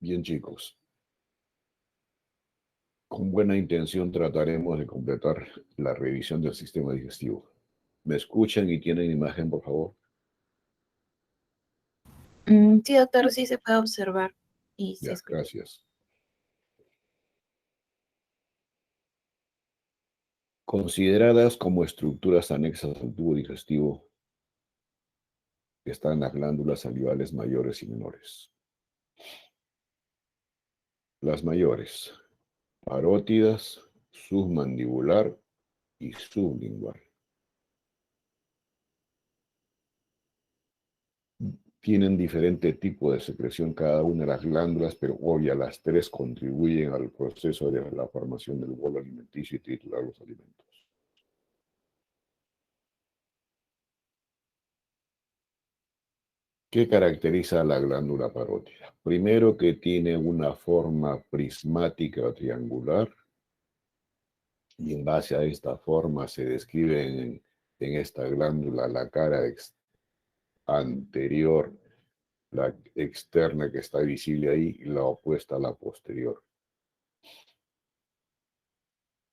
Bien, chicos, con buena intención trataremos de completar la revisión del sistema digestivo. ¿Me escuchan y tienen imagen, por favor? Sí, doctor, sí se puede observar y se Ya, escucha. gracias. Consideradas como estructuras anexas al tubo digestivo, están las glándulas salivales mayores y menores. Las mayores, parótidas, submandibular y sublingual. Tienen diferente tipo de secreción cada una de las glándulas, pero obvia, las tres contribuyen al proceso de la formación del bolo alimenticio y triturar los alimentos. ¿Qué caracteriza a la glándula parótida? Primero, que tiene una forma prismática o triangular, y en base a esta forma se describe en esta glándula la cara anterior, la externa que está visible ahí, y la opuesta a la posterior.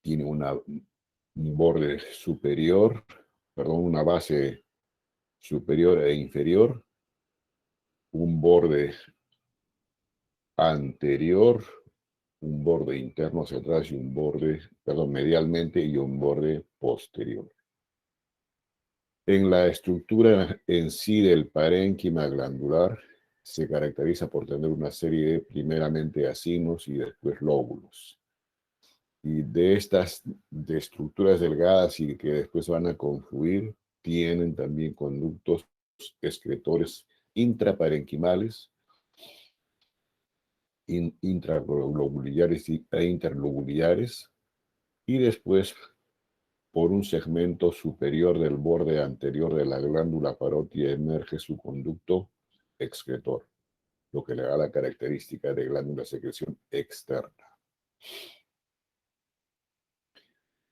Tiene un borde superior, perdón, una base superior e inferior, un borde anterior, un borde interno hacia atrás y un borde, perdón, medialmente y un borde posterior. En la estructura en sí del parénquima glandular se caracteriza por tener una serie de, primeramente, acimos y después lóbulos. Y de estas de estructuras delgadas y que después van a confluir, tienen también conductos excretores intraparenquimales, intraglobulares e interlobulares, y después por un segmento superior del borde anterior de la glándula parótida emerge su conducto excretor, lo que le da la característica de glándula de secreción externa.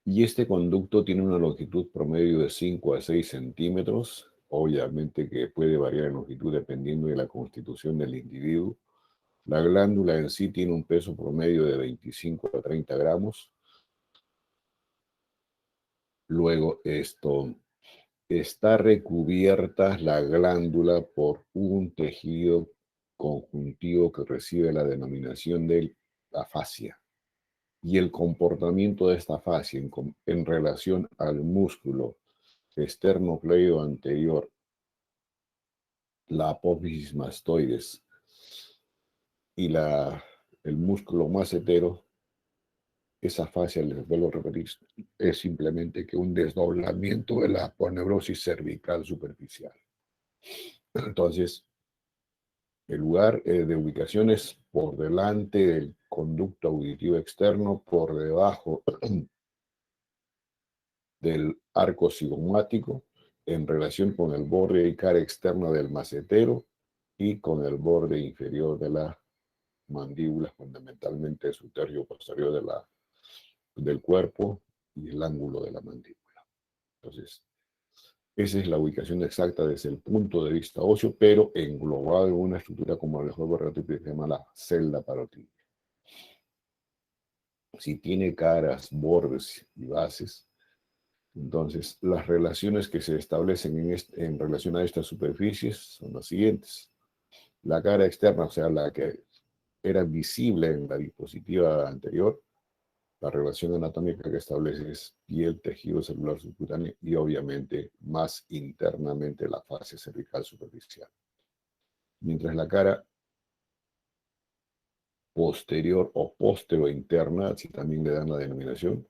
Y este conducto tiene una longitud promedio de 5 a 6 centímetros, obviamente que puede variar en longitud dependiendo de la constitución del individuo. La glándula en sí tiene un peso promedio de 25 a 30 gramos. Luego está recubierta la glándula por un tejido conjuntivo que recibe la denominación de la fascia. Y el comportamiento de esta fascia en relación al músculo esternocleido anterior, la apófisis mastoides y el músculo macetero, esa fascia, les vuelvo a repetir, es simplemente que un desdoblamiento de la aponeurosis cervical superficial. Entonces, el lugar de ubicación es por delante del conducto auditivo externo, por debajo del arco cigomático, en relación con el borde y cara externa del macetero y con el borde inferior de la mandíbula, fundamentalmente su tercio posterior del cuerpo y el ángulo de la mandíbula. Entonces, esa es la ubicación exacta desde el punto de vista óseo, pero englobado en una estructura, como el juego rápido que se llama la celda parótida. Si tiene caras, bordes y bases, entonces las relaciones que se establecen en relación a estas superficies son las siguientes. La cara externa, o sea, la que era visible en la diapositiva anterior, la relación anatómica que establece es piel, tejido celular subcutáneo y obviamente más internamente la fascia cervical superficial. Mientras la cara posterior o postero-interna, así también le dan la denominación,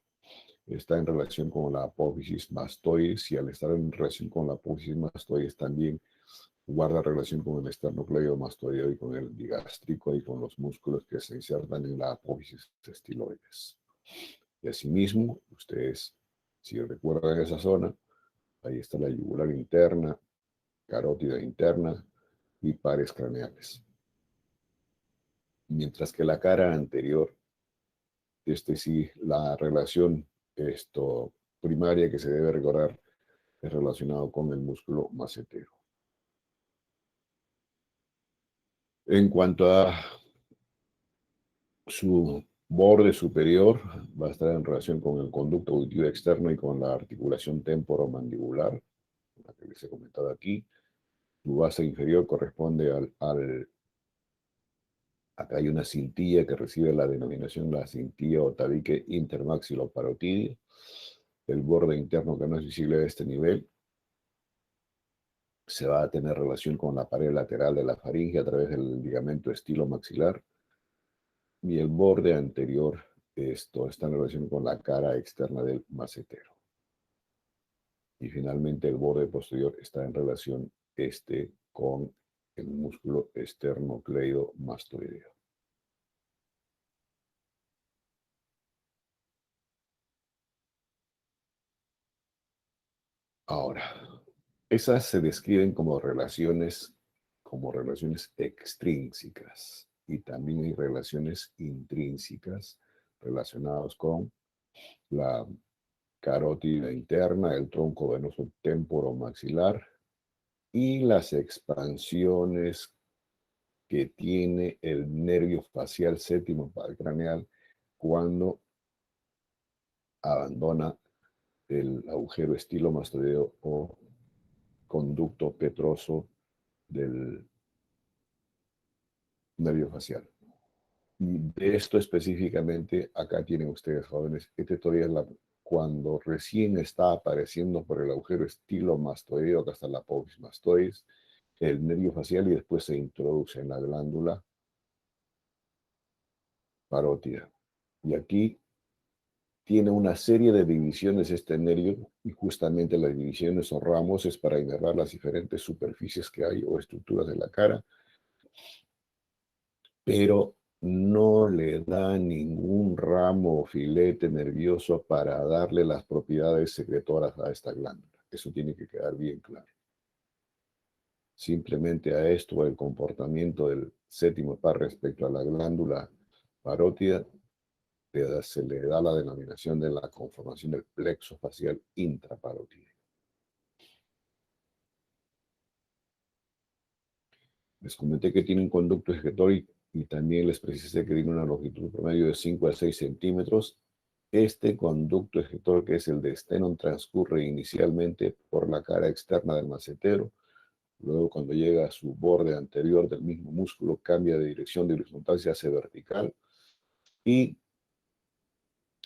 está en relación con la apófisis mastoides, y al estar en relación con la apófisis mastoides también guarda relación con el esternocleidomastoideo y con el digástrico y con los músculos que se insertan en la apófisis estiloides. Y asimismo, ustedes, si recuerdan esa zona, ahí está la yugular interna, carótida interna y pares craneales. Mientras que la cara anterior, sí, la relación primaria que se debe recordar es relacionado con el músculo macetero. En cuanto a su borde superior, va a estar en relación con el conducto auditivo externo y con la articulación temporomandibular, la que les he comentado aquí. Su base inferior corresponde acá hay una cintilla que recibe la denominación la cintilla o tabique intermaxiloparotidio. El borde interno que no es visible a este nivel se va a tener relación con la pared lateral de la faringe a través del ligamento estilomaxilar y el borde anterior, esto está en relación con la cara externa del macetero. Y finalmente el borde posterior está en relación con el músculo esternocleidomastoideo. Ahora, esas se describen como relaciones extrínsecas y también hay relaciones intrínsecas relacionadas con la carótida interna, el tronco venoso temporomaxilar y las expansiones que tiene el nervio facial séptimo craneal cuando abandona el agujero estilomastoideo o conducto petroso del nervio facial. Y de esto específicamente, acá tienen ustedes, jóvenes, esta todavía es cuando recién está apareciendo por el agujero estilomastoideo, acá está la apófisis mastoides, el nervio facial y después se introduce en la glándula parótida. Y aquí tiene una serie de divisiones este nervio y justamente las divisiones o ramos es para inervar las diferentes superficies que hay o estructuras de la cara, pero no le da ningún ramo o filete nervioso para darle las propiedades secretoras a esta glándula. Eso tiene que quedar bien claro. Simplemente a esto, el comportamiento del séptimo par respecto a la glándula parótida, se le da la denominación de la conformación del plexo facial intraparotídeo. Les comenté que tiene un conducto excretor y también les precisé que tiene una longitud promedio de 5 a 6 centímetros. Este conducto excretor, que es el de Stenón, transcurre inicialmente por la cara externa del macetero. Luego, cuando llega a su borde anterior del mismo músculo, cambia de dirección de horizontal hacia vertical y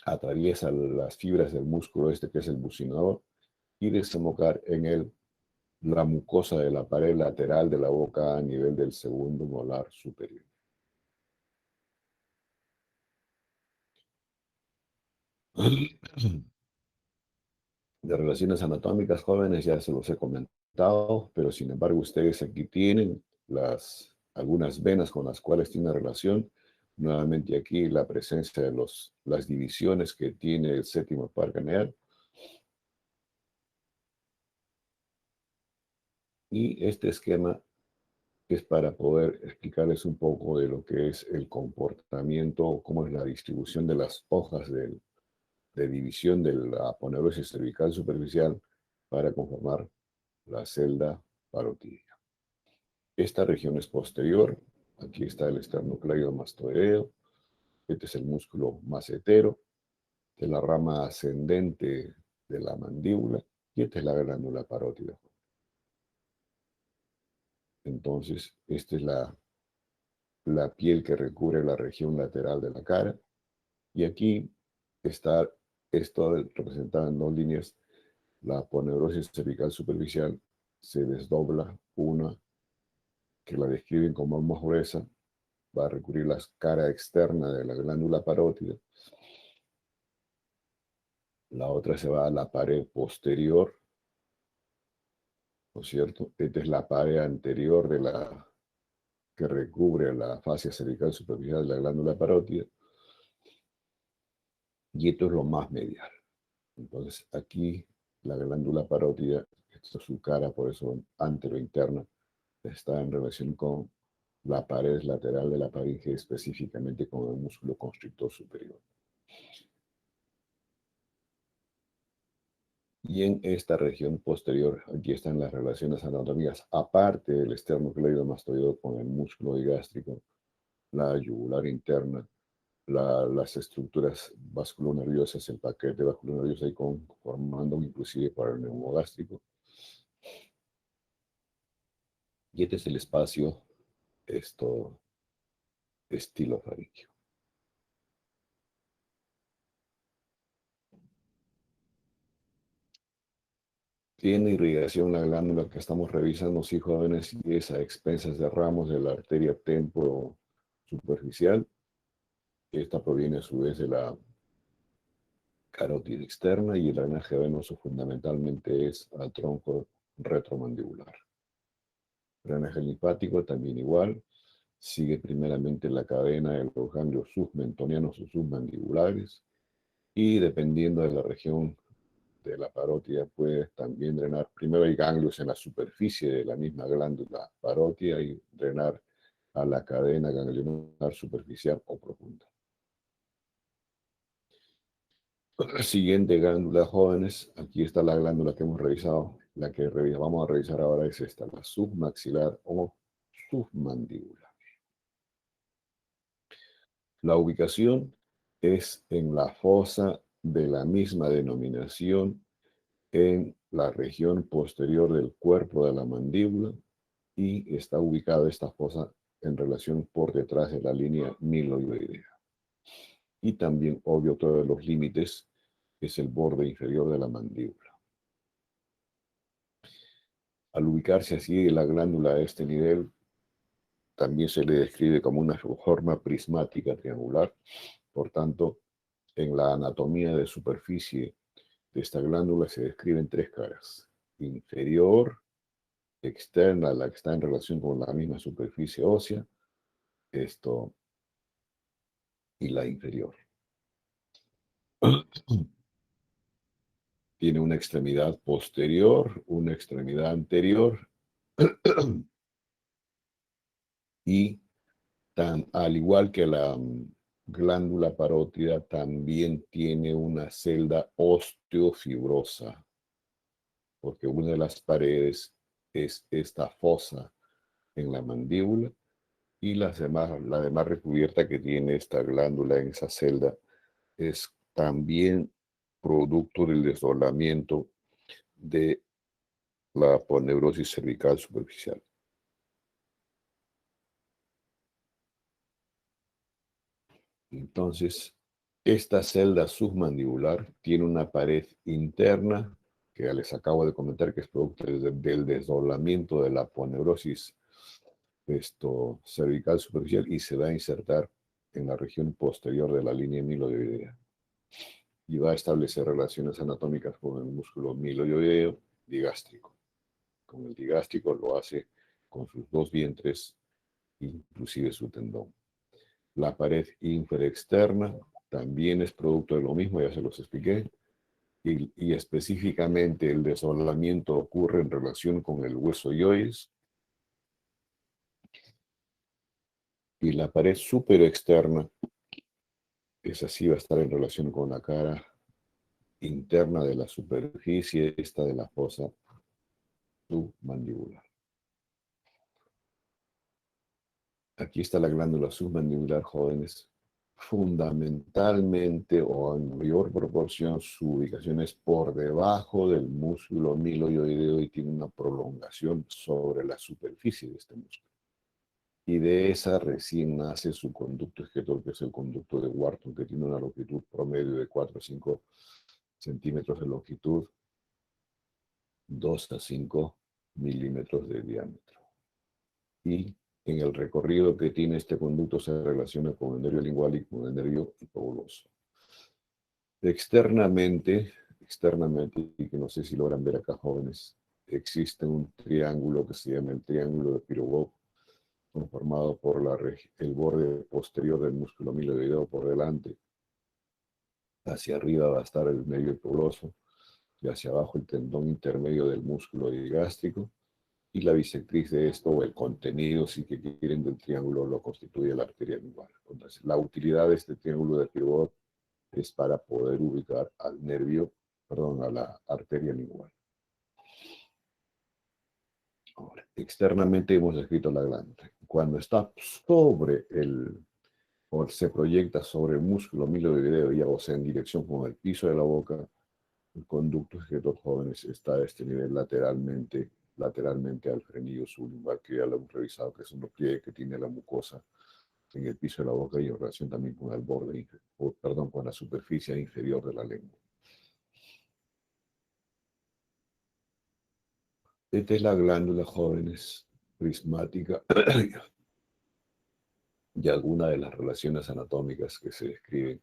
atraviesa las fibras del músculo que es el bucinador, y desembocar en la mucosa de la pared lateral de la boca a nivel del segundo molar superior. De relaciones anatómicas, jóvenes, ya se los he comentado, pero sin embargo ustedes aquí tienen algunas venas con las cuales tiene relación. Nuevamente aquí la presencia de las divisiones que tiene el séptimo par craneal. Y este esquema es para poder explicarles un poco de lo que es el comportamiento, cómo es la distribución de las hojas de división de la aponeurosis cervical superficial para conformar la celda parotídea. Esta región es posterior. Aquí está el esternocleidomastoideo. Este es el músculo macetero de la rama ascendente de la mandíbula. Y esta es la glándula parótida. Entonces, esta es la piel que recubre la región lateral de la cara. Y aquí está esto representado en dos líneas. La aponeurosis cervical superficial se desdobla, una que la describen como más gruesa, va a recubrir la cara externa de la glándula parótida. La otra se va a la pared posterior, ¿no es cierto? Esta es la pared anterior que recubre la fascia cervical superficial de la glándula parótida. Y esto es lo más medial. Entonces aquí la glándula parótida, esto es su cara, por eso anterointerna, está en relación con la pared lateral de la faringe, específicamente con el músculo constrictor superior. Y en esta región posterior, aquí están las relaciones anatómicas, aparte del esternocleidomastoideo con el músculo digástrico, la yugular interna, las estructuras vasculonerviosas, el paquete vasculonervioso ahí formando inclusive para el neumogástrico. Y este es el espacio estilofaringio. Tiene irrigación la glándula que estamos revisando, sí, jóvenes, y es a expensas de ramos de la arteria temporo-superficial. Esta proviene a su vez de la carótida externa y el drenaje venoso fundamentalmente es al tronco retromandibular. Drenaje linfático también igual, sigue primeramente la cadena de los ganglios submentonianos o submandibulares y dependiendo de la región de la parótida puede también drenar. Primero hay ganglios en la superficie de la misma glándula parótida y drenar a la cadena ganglionar superficial o profunda. La siguiente glándula, jóvenes, aquí está la glándula que hemos revisado. La que vamos a revisar ahora es esta, la submaxilar o submandibular. La ubicación es en la fosa de la misma denominación en la región posterior del cuerpo de la mandíbula y está ubicada esta fosa en relación por detrás de la línea miloidea. Y también, obvio, todos los límites es el borde inferior de la mandíbula. Al ubicarse así la glándula a este nivel, también se le describe como una forma prismática triangular. Por tanto, en la anatomía de superficie de esta glándula se describen tres caras. Inferior, externa, la que está en relación con la misma superficie ósea, y la inferior. Tiene una extremidad posterior, una extremidad anterior y al igual que la glándula parótida, también tiene una celda osteofibrosa, porque una de las paredes es esta fosa en la mandíbula y la demás recubierta que tiene esta glándula en esa celda es también producto del desdoblamiento de la aponeurosis cervical superficial. Entonces, esta celda submandibular tiene una pared interna que ya les acabo de comentar que es producto del desdoblamiento de la aponeurosis cervical superficial y se va a insertar en la región posterior de la línea miloidea. Y va a establecer relaciones anatómicas con el músculo miloideo digástrico. Con el digástrico lo hace con sus dos vientres, inclusive su tendón. La pared infraexterna también es producto de lo mismo, ya se los expliqué, y específicamente el desdoblamiento ocurre en relación con el hueso ioides. Y la pared superexterna, esa sí va a estar en relación con la cara interna de la superficie, esta de la fosa submandibular. Aquí está la glándula submandibular, jóvenes. Fundamentalmente o en mayor proporción su ubicación es por debajo del músculo miloioideo y tiene una prolongación sobre la superficie de este músculo. Y de esa recién nace su conducto esquetor, que es el conducto de Wharton, que tiene una longitud promedio de 4 a 5 centímetros de longitud, 2 a 5 milímetros de diámetro. Y en el recorrido que tiene este conducto se relaciona con el nervio lingual y con el nervio hipoglósico. Externamente, y que no sé si logran ver acá, jóvenes, existe un triángulo que se llama el triángulo de Pirogov, conformado por el borde posterior del músculo miloideo por delante. Hacia arriba va a estar el nervio hipogloso y hacia abajo el tendón intermedio del músculo digástrico. Y la bisectriz de esto, o el contenido, si que quieren, del triángulo lo constituye la arteria lingual. Entonces, la utilidad de este triángulo de Pirogov es para poder ubicar al nervio perdón, a la arteria lingual. Ahora, externamente hemos escrito la glándula. Cuando está sobre o se proyecta sobre el músculo miloideo, ya o sea, en dirección con el piso de la boca, el conducto excretor jóvenes está a este nivel lateralmente al frenillo sublingual, que ya lo hemos revisado, que es un pliegue que tiene la mucosa en el piso de la boca y en relación también con el borde, perdón, con la superficie inferior de la lengua. Esta es la glándula jóvenes prismática y algunas de las relaciones anatómicas que se describen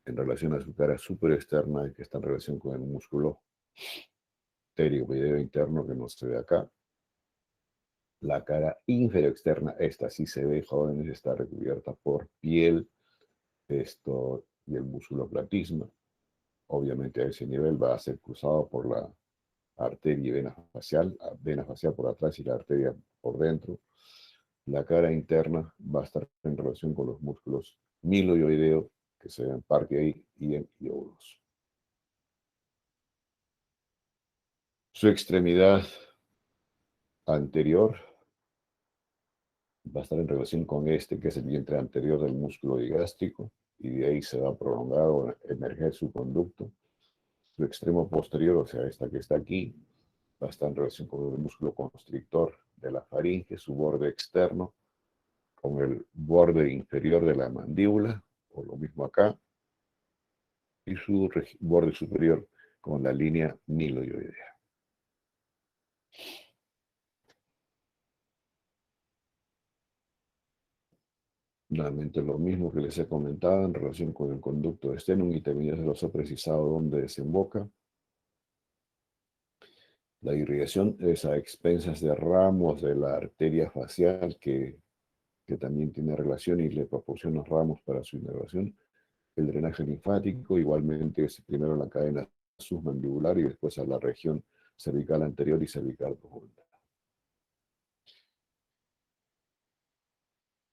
en relación a su cara superexterna, que está en relación con el músculo pterioideo interno que no se ve acá. La cara inferior externa, esta sí se ve, jóvenes, está recubierta por piel, y el músculo platisma. Obviamente a ese nivel va a ser cruzado por la arteria y vena facial por atrás y la arteria por dentro. La cara interna va a estar en relación con los músculos miloioideo, que se ven parque ahí, y en iolos. Su extremidad anterior va a estar en relación con este, que es el vientre anterior del músculo digástrico, y de ahí se va a prolongar o emerger su conducto. Su extremo posterior, o sea, esta que está aquí, va a estar en relación con el músculo constrictor de la faringe, su borde externo, con el borde inferior de la mandíbula, o lo mismo acá, y su borde superior con la línea miloioidea. Nuevamente lo mismo que les he comentado en relación con el conducto de Sternum, y también ya se los he precisado dónde desemboca. La irrigación es a expensas de ramos de la arteria facial que también tiene relación y le proporciona ramos para su inervación. El drenaje linfático igualmente es primero en la cadena submandibular y después a la región cervical anterior y cervical profunda.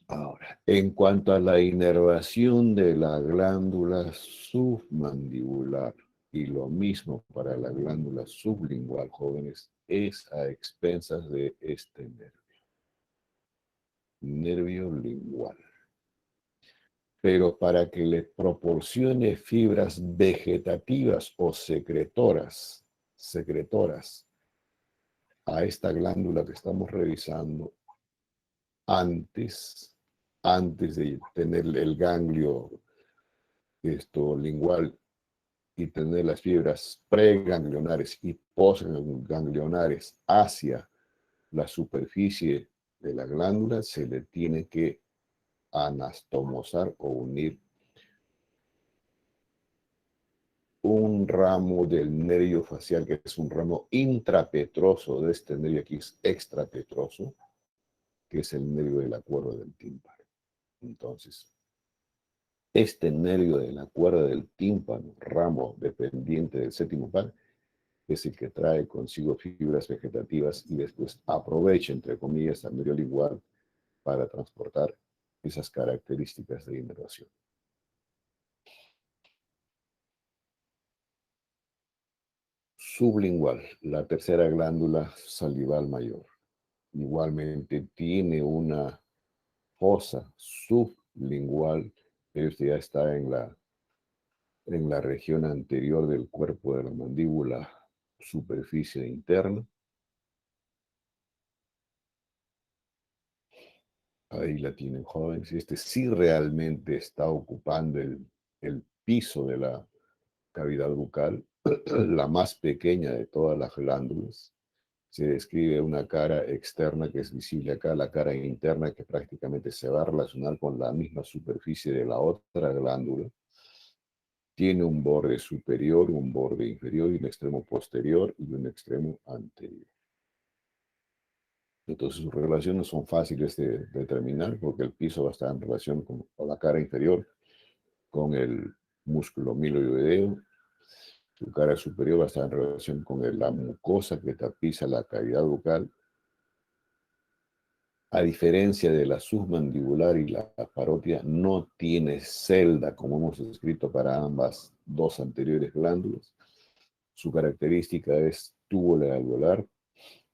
Ahora, en cuanto a la inervación de la glándula submandibular, y lo mismo para la glándula sublingual, jóvenes, es a expensas de este nervio lingual. Pero para que le proporcione fibras vegetativas o secretoras a esta glándula que estamos revisando, antes de tener el ganglio lingual y tener las fibras preganglionares y postganglionares hacia la superficie de la glándula, se le tiene que anastomosar o unir un ramo del nervio facial, que es un ramo intrapetroso de este nervio aquí, es extrapetroso, que es el nervio de la cuerda del tímpano. Entonces, este nervio de la cuerda del tímpano, ramo dependiente del séptimo par, es el que trae consigo fibras vegetativas y después aprovecha, entre comillas, al nervio lingual para transportar esas características de inervación. Sublingual, la tercera glándula salival mayor. Igualmente tiene una fosa sublingual, pero este ya está en la región anterior del cuerpo de la mandíbula, superficie interna. Ahí la tienen, jóvenes. Este sí realmente está ocupando el piso de la cavidad bucal, la más pequeña de todas las glándulas. Se describe una cara externa que es visible acá, la cara interna que prácticamente se va a relacionar con la misma superficie de la otra glándula. Tiene un borde superior, un borde inferior y un extremo posterior y un extremo anterior. Entonces sus relaciones son fáciles de determinar porque el piso va a estar en relación con la cara inferior, con el músculo miloioideo. Su cara superior va a estar en relación con la mucosa que tapiza la cavidad bucal. A diferencia de la submandibular y la parótida, no tiene celda, como hemos escrito para ambas dos anteriores glándulas. Su característica es túbulo alveolar,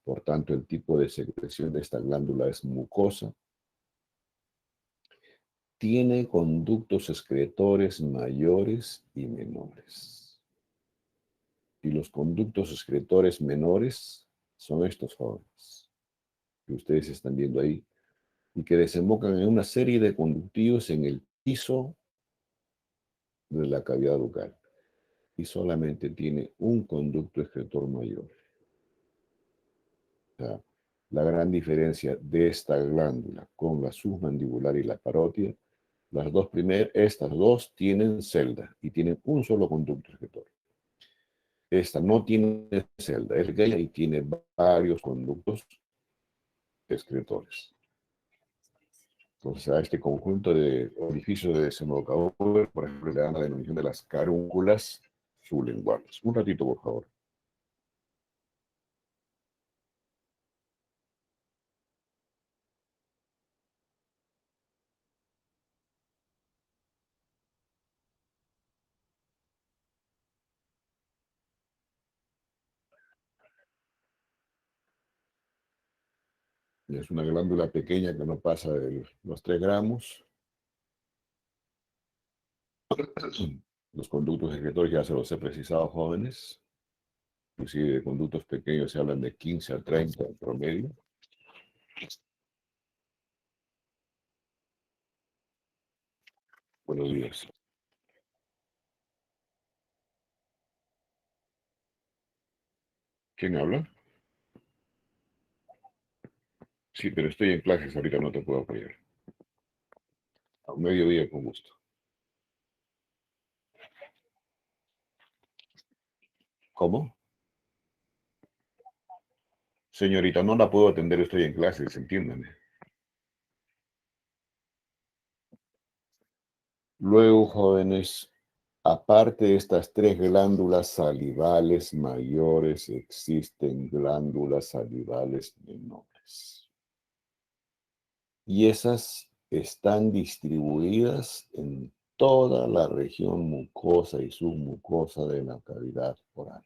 por tanto el tipo de secreción de esta glándula es mucosa. Tiene conductos excretores mayores y menores. Y los conductos excretores menores son estos jóvenes que ustedes están viendo ahí, y que desembocan en una serie de conductivos en el piso de la cavidad bucal. Y solamente tiene un conducto excretor mayor. O sea, la gran diferencia de esta glándula con la submandibular y la parótida, estas dos tienen celda y tienen un solo conducto excretor. Esta no tiene celda, es pequeña y tiene varios conductos excretores. Entonces, a este conjunto de orificios de desembocadura, por ejemplo, le dan la denominación de las carúnculas sublinguales. Un ratito, por favor. Es una glándula pequeña que no pasa de los 3 gramos. Los conductos excretores ya se los he precisado, jóvenes. Inclusive de conductos pequeños se hablan de 15 a 30 en promedio. Buenos días. ¿Quién habla? Sí, pero estoy en clases, ahorita no te puedo apoyar. A mediodía, con gusto. ¿Cómo? Señorita, no la puedo atender, estoy en clases, entiéndame. Luego, jóvenes, aparte de estas 3 glándulas salivales mayores, existen glándulas salivales menores. Y esas están distribuidas en toda la región mucosa y submucosa de la cavidad oral.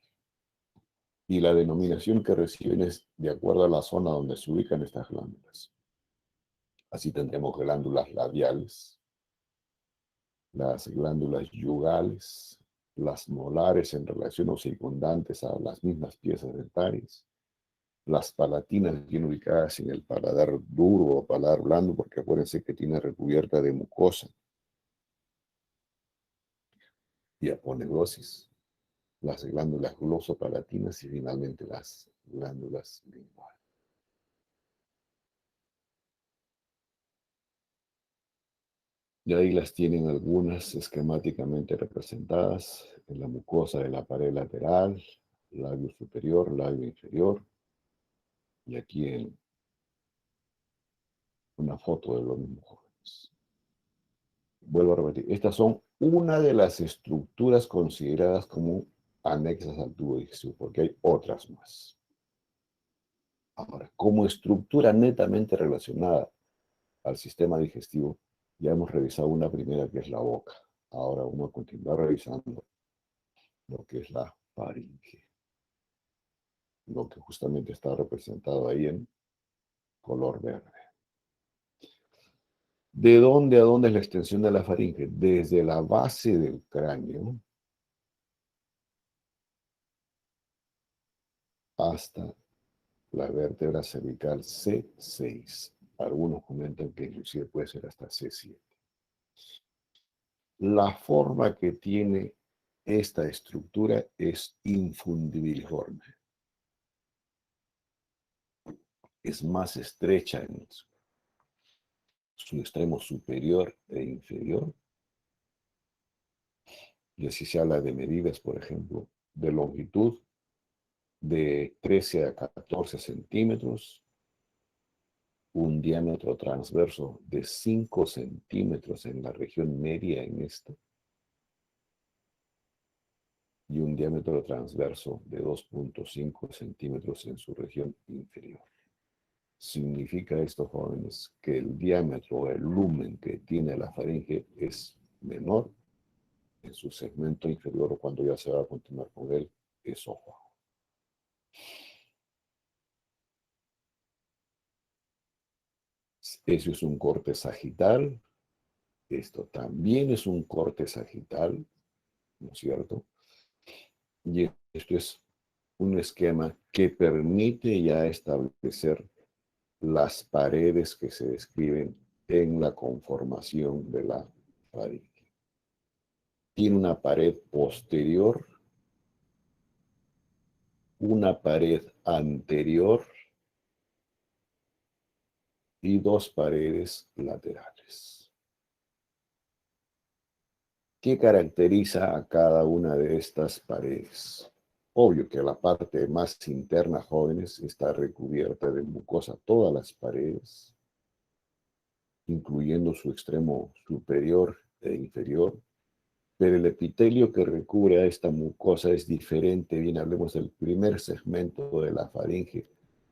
Y la denominación que reciben es de acuerdo a la zona donde se ubican estas glándulas. Así tendremos glándulas labiales, las glándulas yugales, las molares en relación o circundantes a las mismas piezas dentarias, las palatinas bien ubicadas en el paladar duro o paladar blando, porque acuérdense que tiene recubierta de mucosa y aponeurosis, las glándulas glosopalatinas y finalmente las glándulas linguales. Y ahí las tienen algunas esquemáticamente representadas en la mucosa de la pared lateral, labio superior, labio inferior, y aquí en una foto de los mismos jóvenes. Vuelvo a repetir, estas son una de las estructuras consideradas como anexas al tubo digestivo, porque hay otras más. Ahora, como estructura netamente relacionada al sistema digestivo, ya hemos revisado una primera que es la boca. Ahora vamos a continuar revisando lo que es la faringe, lo que justamente está representado ahí en color verde. ¿De dónde a dónde es la extensión de la faringe? Desde la base del cráneo hasta la vértebra cervical C6. Algunos comentan que inclusive puede ser hasta C7. La forma que tiene esta estructura es infundibiliforme. Es más estrecha en su extremo superior e inferior. Y así se habla de medidas, por ejemplo, de longitud de 13 a 14 centímetros, un diámetro transverso de 5 centímetros en la región media en esta, y un diámetro transverso de 2.5 centímetros en su región inferior. Significa esto, jóvenes, que el diámetro o el lumen que tiene la faringe es menor en su segmento inferior o cuando ya se va a continuar con el esófago. Eso es un corte sagital. Esto también es un corte sagital, ¿no es cierto? Y esto es un esquema que permite ya establecer las paredes que se describen en la conformación de la faringe. Tiene una pared posterior, una pared anterior y dos paredes laterales. ¿Qué caracteriza a cada una de estas paredes? Obvio que la parte más interna, jóvenes, está recubierta de mucosa, todas las paredes, incluyendo su extremo superior e inferior, pero el epitelio que recubre a esta mucosa es diferente. Bien, hablemos del primer segmento de la faringe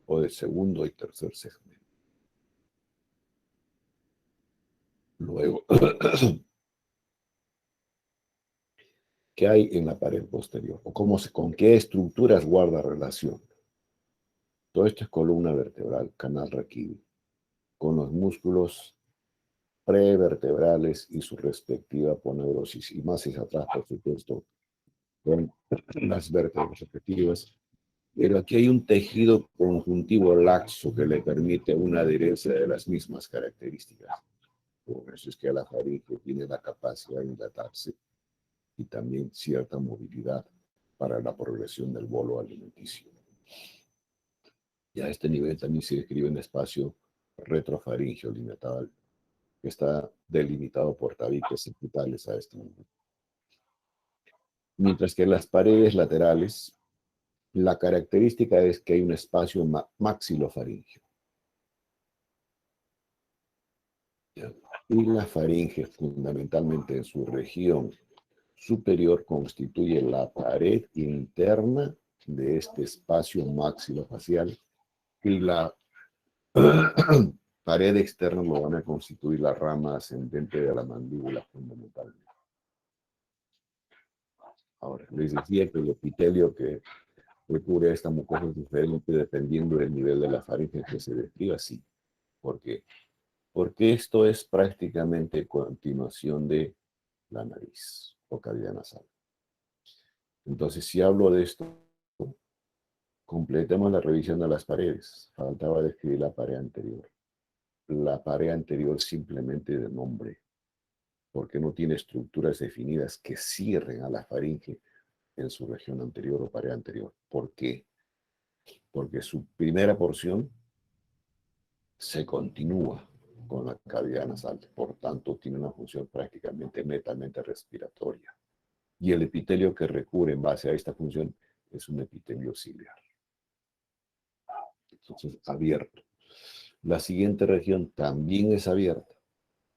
o del segundo y tercer segmento. Luego, ¿qué hay en la pared posterior? ¿O con qué estructuras guarda relación? Todo esto es columna vertebral, canal raquídeo, con los músculos prevertebrales y su respectiva aponeurosis, y más hacia atrás, por supuesto, con las vértebras respectivas. Pero aquí hay un tejido conjuntivo laxo que le permite una adherencia de las mismas características. Por eso es que la faringe tiene la capacidad de dilatarse y también cierta movilidad para la progresión del bolo alimenticio. Y a este nivel también se describe un espacio retrofaringeo limitado, que está delimitado por tabiques sepitales a este nivel. Mientras que en las paredes laterales, la característica es que hay un espacio maxilofaringeo. Y la faringe, fundamentalmente en su región superior, constituye la pared interna de este espacio maxilofacial y la pared externa lo van a constituir la rama ascendente de la mandíbula fundamentalmente. Ahora, les decía que el epitelio que recubre esta mucosa es diferente dependiendo del nivel de la faringe que se describa, sí. ¿Por qué? Porque esto es prácticamente continuación de la nariz o cavidad nasal. Entonces, si hablo de esto, completemos la revisión de las paredes. Faltaba describir la pared anterior. La pared anterior simplemente de nombre, porque no tiene estructuras definidas que cierren a la faringe en su región anterior o pared anterior. ¿Por qué? Porque su primera porción se continúa con la cavidad nasal, por tanto tiene una función prácticamente netamente respiratoria. Y el epitelio que recubre en base a esta función es un epitelio ciliar. Entonces, abierto. La siguiente región también es abierta,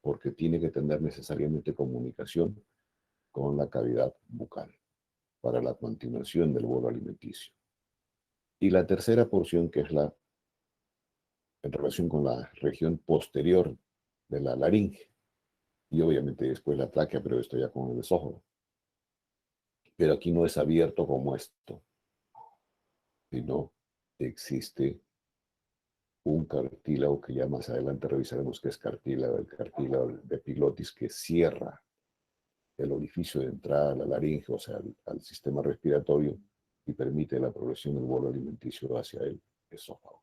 porque tiene que tener necesariamente comunicación con la cavidad bucal para la continuación del bolo alimenticio. Y la tercera porción, que es la en relación con la región posterior de la laringe, y obviamente después la tráquea, pero esto ya con el esófago. Pero aquí no es abierto como esto, sino existe un cartílago que ya más adelante revisaremos que es el cartílago de epiglottis, que cierra el orificio de entrada a la laringe, o sea, al sistema respiratorio, y permite la progresión del bolo alimenticio hacia el esófago.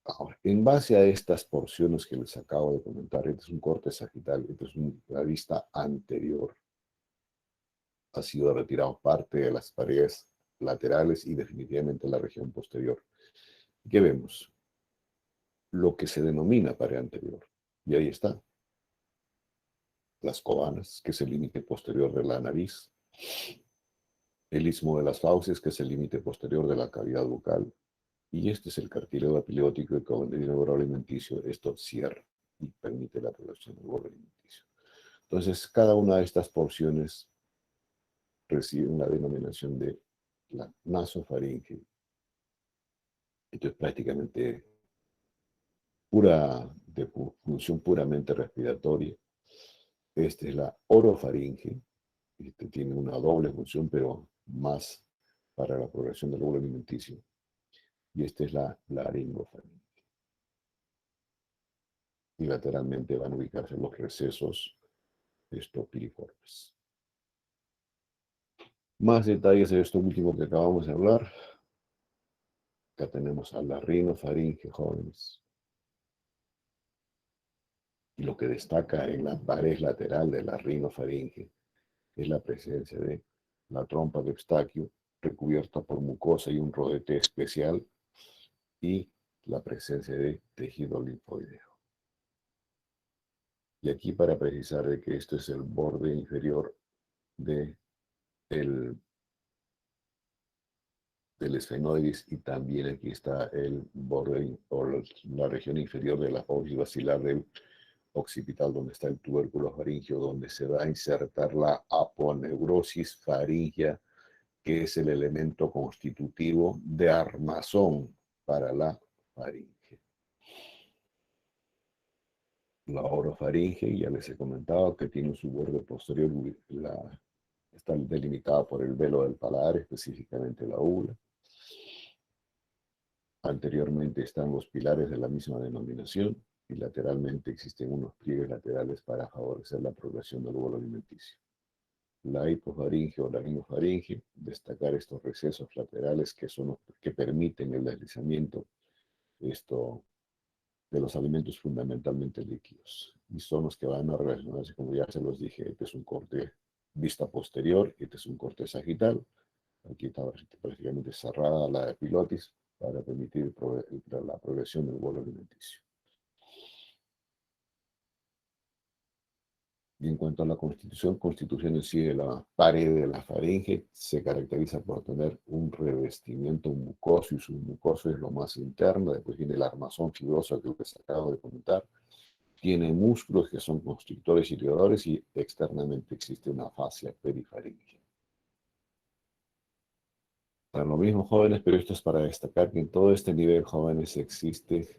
Ahora, en base a estas porciones que les acabo de comentar, este es un corte sagital, esta es la vista anterior. Ha sido retirado parte de las paredes laterales y definitivamente la región posterior. ¿Qué vemos? Lo que se denomina pared anterior. Y ahí está. Las cobanas, que es el límite posterior de la nariz. El istmo de las fauces, que es el límite posterior de la cavidad bucal. Y este es el cartílago epiliótico y con el bolo alimenticio. Esto cierra y permite la progresión del bolo alimenticio. Entonces, cada una de estas porciones recibe una denominación de la nasofaringe Esto es prácticamente función puramente respiratoria. Esta es la orofaringe. Este tiene una doble función, pero más para la progresión del lóbulo alimenticio. Y esta es la laringofaringe. Y lateralmente van a ubicarse los recesos piriformes. Más detalles de esto último que acabamos de hablar. Acá tenemos a la rinofaringe, jóvenes. Y lo que destaca en la pared lateral de la rinofaringe es la presencia de la trompa de Eustaquio, recubierta por mucosa y un rodete especial, y la presencia de tejido linfoideo. Y aquí para precisar de que esto es el borde inferior del esfenoides, y también aquí está el borde o la región inferior de la apófisis basilar del occipital, donde está el tubérculo faríngeo, donde se va a insertar la aponeurosis faríngea, que es el elemento constitutivo de armazón para la faringe. La orofaringe, ya les he comentado que tiene su borde posterior, está delimitada por el velo del paladar, específicamente la úvula. Anteriormente están los pilares de la misma denominación, y lateralmente existen unos pliegues laterales para favorecer la progresión del bolo alimenticio. La hipofaringe o laringofaringe, destacar estos recesos laterales que son los que permiten el deslizamiento de los alimentos fundamentalmente líquidos, y son los que van a relacionarse, como ya se los dije. Este es un corte vista posterior, este es un corte sagital. Aquí está prácticamente cerrada la epilotis para permitir la progresión del bolo alimenticio. Y en cuanto a la constitución en sí de la pared de la faringe, se caracteriza por tener un revestimiento mucoso, y su mucoso es lo más interno. Después viene el armazón fibroso que les acabo de comentar. Tiene músculos que son constrictores y ligadores, y externamente existe una fascia perifaringe. Para lo mismo, jóvenes, pero esto es para destacar que en todo este nivel, jóvenes, existe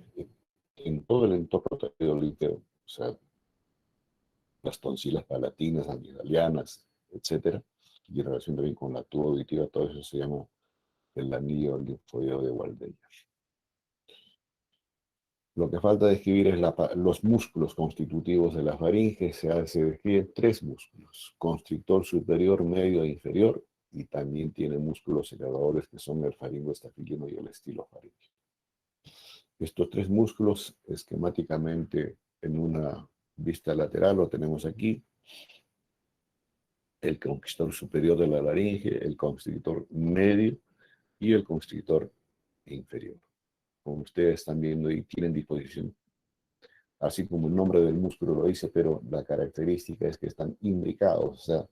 en todo el entorno linfeo, o sea, las tonsilas palatinas, amigdalianas, etcétera, y en relación también con la tuba auditiva. Todo eso se llama el anillo linfoideo de Waldeyer. Lo que falta describir es los músculos constitutivos de la faringe. Se describen tres músculos: constrictor superior, medio e inferior, y también tiene músculos elevadores que son el faringoestafilino y el estilofaringio. Estos tres músculos, esquemáticamente en una vista lateral, lo tenemos aquí: el constrictor superior de la laringe, el constrictor medio y el constrictor inferior. Como ustedes están viendo y tienen disposición, así como el nombre del músculo lo dice, pero la característica es que están imbricados, o sea,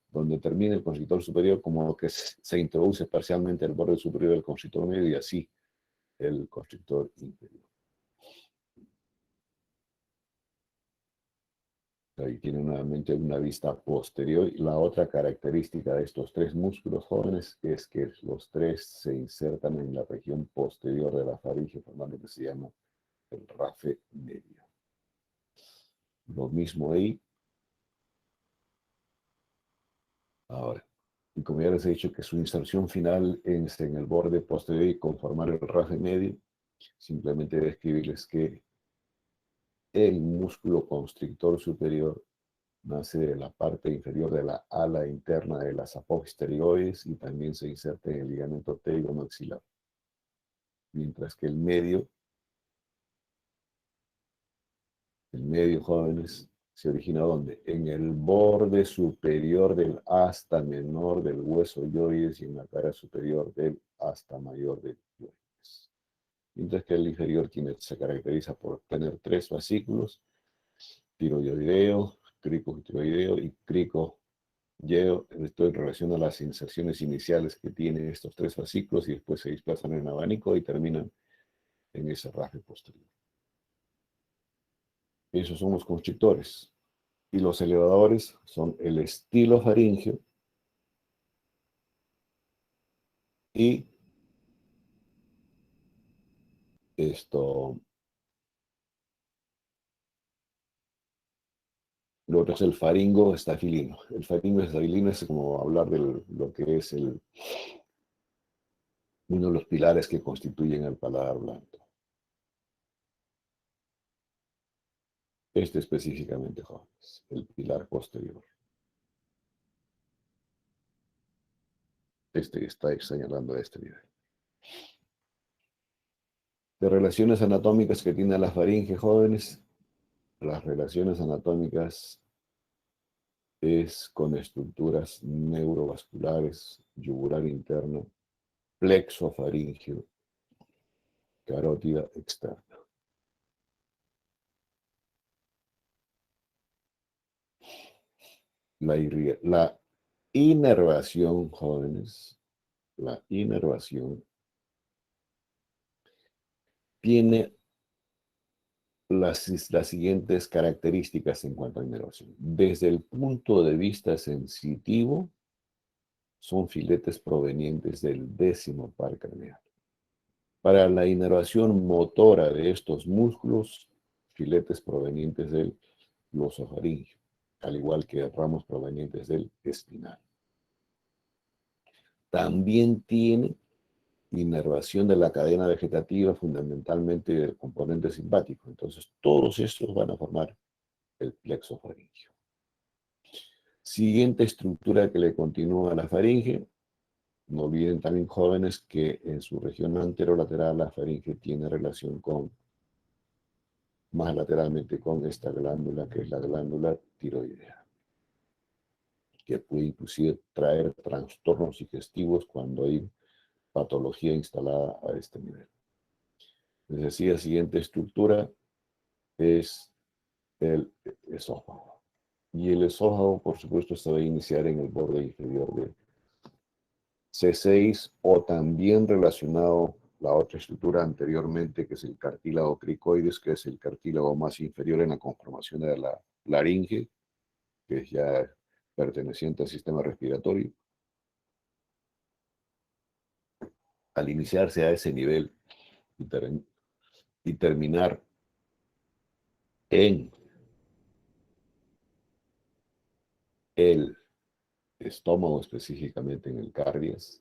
donde termina el constrictor superior, como que se introduce parcialmente el borde superior del constrictor medio, y así el constrictor inferior. Ahí tiene nuevamente una vista posterior. Y la otra característica de estos tres músculos, jóvenes, es que los tres se insertan en la región posterior de la faringe, formando lo que se llama el rafe medio. Lo mismo ahí. Ahora, y como ya les he dicho que su inserción final es en el borde posterior y conformar el rafe medio, simplemente describirles que el músculo constrictor superior nace de la parte inferior de la ala interna de las apófisis pterioides, y también se inserta en el ligamento pterigomaxilar. Mientras que el medio, jóvenes, se origina ¿dónde? En el borde superior del asta menor del hueso yoides y en la cara superior del asta mayor del yoides. Mientras que el inferior se caracteriza por tener tres fascículos: tiroideo, cricotiroideo y cricoyeo. Esto en relación a las inserciones iniciales que tienen estos tres fascículos, y después se desplazan en abanico y terminan en ese rafe posterior. Esos son los constrictores. Y los elevadores son el estilofaringio y Esto, lo otro es el faringo estafilino. El faringo estafilino es como hablar de lo que es uno de los pilares que constituyen el paladar blando. Este específicamente, jóvenes, el pilar posterior. Este está señalando a este nivel. De relaciones anatómicas que tiene la faringe, jóvenes, las relaciones anatómicas es con estructuras neurovasculares, yugular interno, plexo faríngeo, carótida externa. La inervación, jóvenes, la inervación tiene las siguientes características en cuanto a inervación. Desde el punto de vista sensitivo, son filetes provenientes del 10º par craneal. Para la inervación motora de estos músculos, filetes provenientes del glosofaringio, al igual que ramos provenientes del espinal. También tiene inervación de la cadena vegetativa, fundamentalmente del componente simpático. Entonces, todos estos van a formar el plexo faríngeo. Siguiente estructura que le continúa a la faringe. No olviden también, jóvenes, que en su región anterolateral la faringe tiene relación con, más lateralmente, con esta glándula que es la glándula tiroidea, que puede inclusive traer trastornos digestivos cuando hay patología instalada a este nivel. Les decía, la siguiente estructura es el esófago. Y el esófago, por supuesto, se va a iniciar en el borde inferior de C6 o también relacionado la otra estructura anteriormente, que es el cartílago cricoides, que es el cartílago más inferior en la conformación de la laringe, que es ya perteneciente al sistema respiratorio. Al iniciarse a ese nivel y terminar en el estómago, específicamente en el cardias,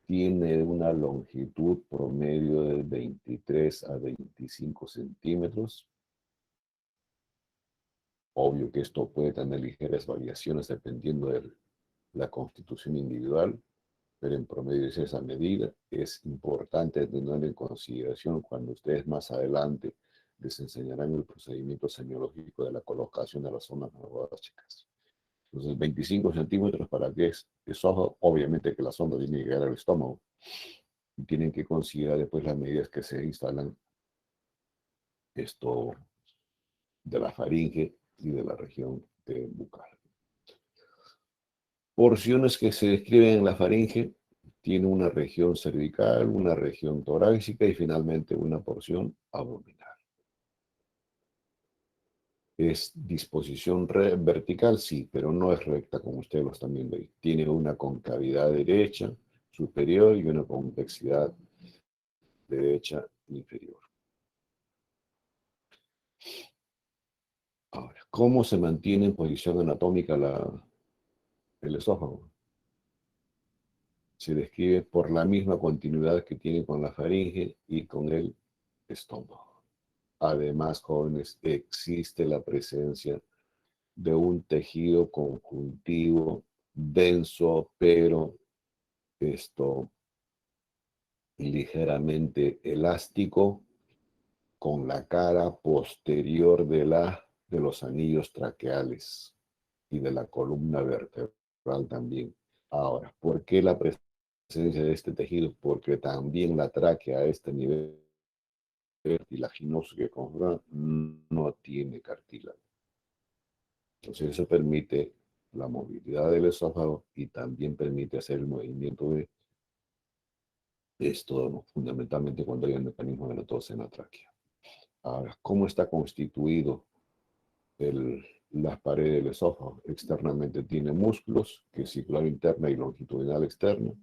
tiene una longitud promedio de 23 a 25 centímetros. Obvio que esto puede tener ligeras variaciones dependiendo de la constitución individual, pero en promedio es esa medida. Es importante tener en consideración cuando ustedes más adelante les enseñarán el procedimiento semiológico de la colocación de las zonas neurológicas. Entonces, 25 centímetros para que es esófago, obviamente que la sonda tiene que llegar al estómago. Y tienen que considerar después las medidas que se instalan esto de la faringe y de la región bucal. Porciones que se describen en la faringe tiene una región cervical, una región torácica y finalmente una porción abdominal. ¿Es disposición vertical? Sí, pero no es recta como ustedes lo están viendo ahí. Tiene una concavidad derecha superior y una convexidad derecha inferior. Ahora, ¿cómo se mantiene en posición anatómica el esófago? Se describe por la misma continuidad que tiene con la faringe y con el estómago. Además, jóvenes, existe la presencia de un tejido conjuntivo denso, pero ligeramente elástico, con la cara posterior de los anillos traqueales y de la columna vertebral también. Ahora, ¿por qué la presencia de este tejido? Porque también la tráquea a este nivel cartilaginoso que conforma no tiene cartílago. Entonces eso permite la movilidad del esófago y también permite hacer el movimiento de esto, fundamentalmente cuando hay un mecanismo de la tos en la tráquea. Ahora, ¿cómo está constituido las paredes del esófago? Externamente tiene músculos, que es circular interna y longitudinal externo.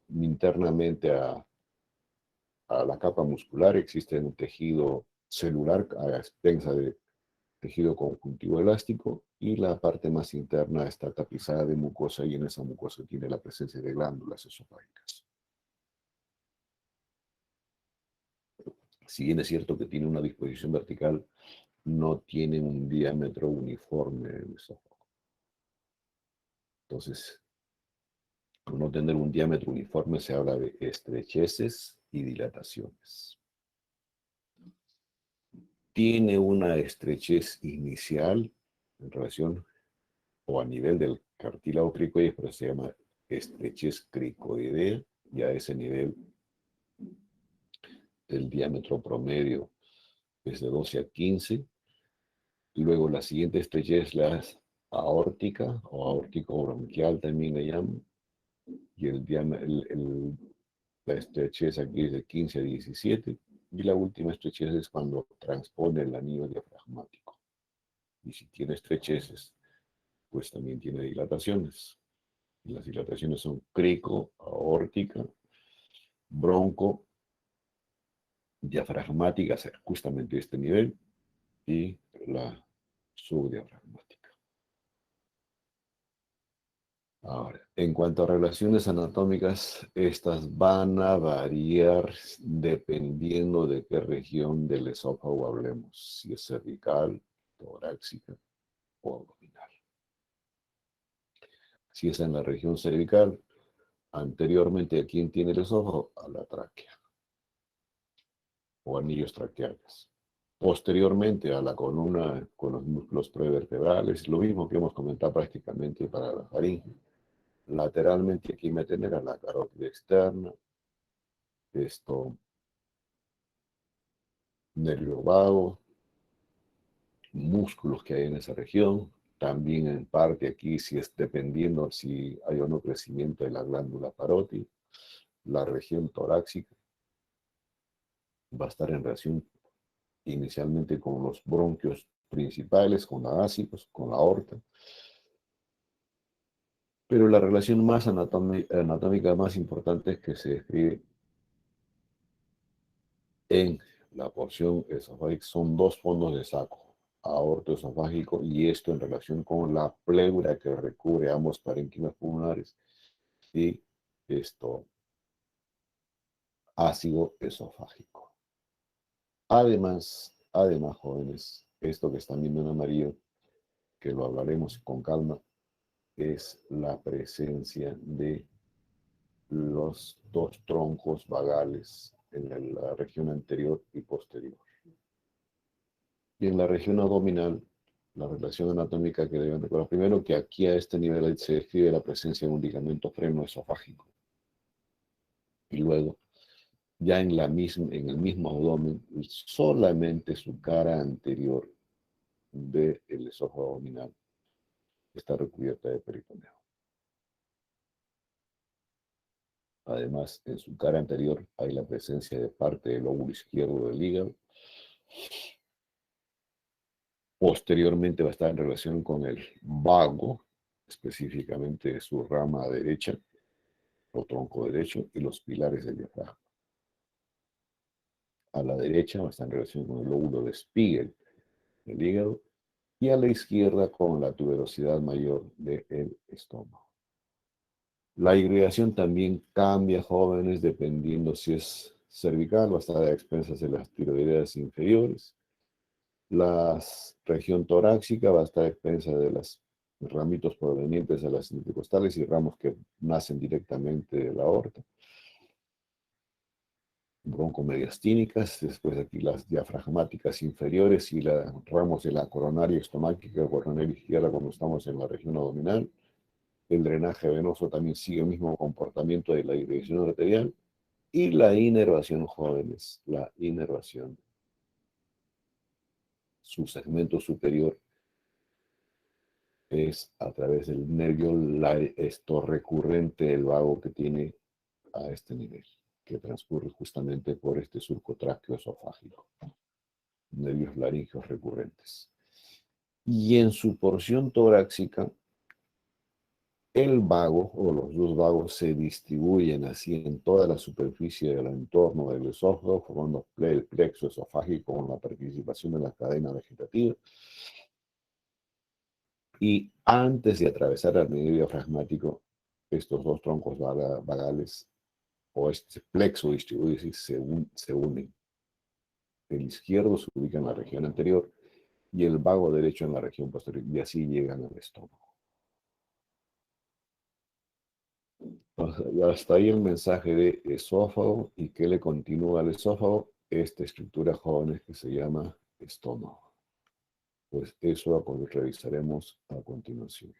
Internamente a a la capa muscular, existe un tejido celular a expensa de tejido conjuntivo elástico, y la parte más interna está tapizada de mucosa, y en esa mucosa tiene la presencia de glándulas esofágicas. Si bien es cierto que tiene una disposición vertical, no tiene un diámetro uniforme el esófago. Entonces, por no tener un diámetro uniforme, se habla de estrecheces y dilataciones. Tiene una estrechez inicial en relación o a nivel del cartílago cricoide, pero se llama estrechez cricoidea, y a ese nivel el diámetro promedio es de 12 a 15. Luego la siguiente estrechez es la aórtica o aórtico bronquial también le llaman, y la estrechez aquí es de 15 a 17, y la última estrechez es cuando transpone el anillo diafragmático. Y si tiene estrecheces, pues también tiene dilataciones. Y las dilataciones son crico, aórtica, bronco, diafragmáticas, justamente este nivel, y la subdiafragmática. Ahora, en cuanto a relaciones anatómicas, estas van a variar dependiendo de qué región del esófago hablemos, si es cervical, torácica o abdominal. Si es en la región cervical, anteriormente, ¿a quién tiene el esófago? A la tráquea o anillos traqueales. Posteriormente a la columna con los músculos prevertebrales, lo mismo que hemos comentado prácticamente para la faringe. Lateralmente aquí me tener a la carótida externa, esto, nervio vago, músculos que hay en esa región. También en parte aquí, si es dependiendo si hay o no crecimiento de la glándula parótida, la región torácica va a estar en relación inicialmente con los bronquios principales, con la ácidos, con la aorta. Pero la relación más anatómica más importante es que se describe en la porción esofágica. Son dos fondos de saco, aorto esofágico, y esto en relación con la pleura que recubre ambos parénquimas pulmonares, y esto ácido esofágico. Además, jóvenes, esto que están viendo en amarillo, que lo hablaremos con calma, es la presencia de los dos troncos vagales en la región anterior y posterior. Y en la región abdominal, la relación anatómica que deben recordar, primero que aquí a este nivel se describe la presencia de un ligamento freno esofágico. Y luego, ya en el mismo abdomen, solamente su cara anterior del esófago abdominal está recubierta de peritoneo. Además, en su cara anterior hay la presencia de parte del lóbulo izquierdo del hígado. Posteriormente va a estar en relación con el vago, específicamente su rama derecha o tronco derecho, y los pilares del diafragma. A la derecha va a estar en relación con el lóbulo de Spiegel del hígado, y a la izquierda con la tuberosidad mayor del estómago. La irrigación también cambia, jóvenes, dependiendo si es cervical, va a estar a expensas de las tiroideas inferiores. La región torácica va a estar a expensas de los ramitos provenientes de las intercostales y ramos que nacen directamente de la aorta. Broncomediastínicas, después aquí las diafragmáticas inferiores y los ramos de la coronaria estomáquica, coronaria izquierda cuando estamos en la región abdominal. El drenaje venoso también sigue el mismo comportamiento de la irrigación arterial. Y la inervación, jóvenes, la inervación, su segmento superior es a través del nervio recurrente del vago que tiene a este nivel, que transcurre justamente por este surco tráqueo esofágico, nervios laríngeos recurrentes. Y en su porción torácica El vago o los dos vagos se distribuyen así en toda la superficie del entorno del esófago, formando el plexo esofágico con la participación de la cadena vegetativa. Y antes de atravesar el medio diafragmático, estos dos troncos vagales o este plexo distribuido se unen. El izquierdo se ubica en la región anterior y el vago derecho en la región posterior, y así llegan al estómago. Y hasta ahí el mensaje de esófago y que le continúa al esófago esta estructura, jóvenes, que se llama estómago. Pues eso revisaremos a continuación.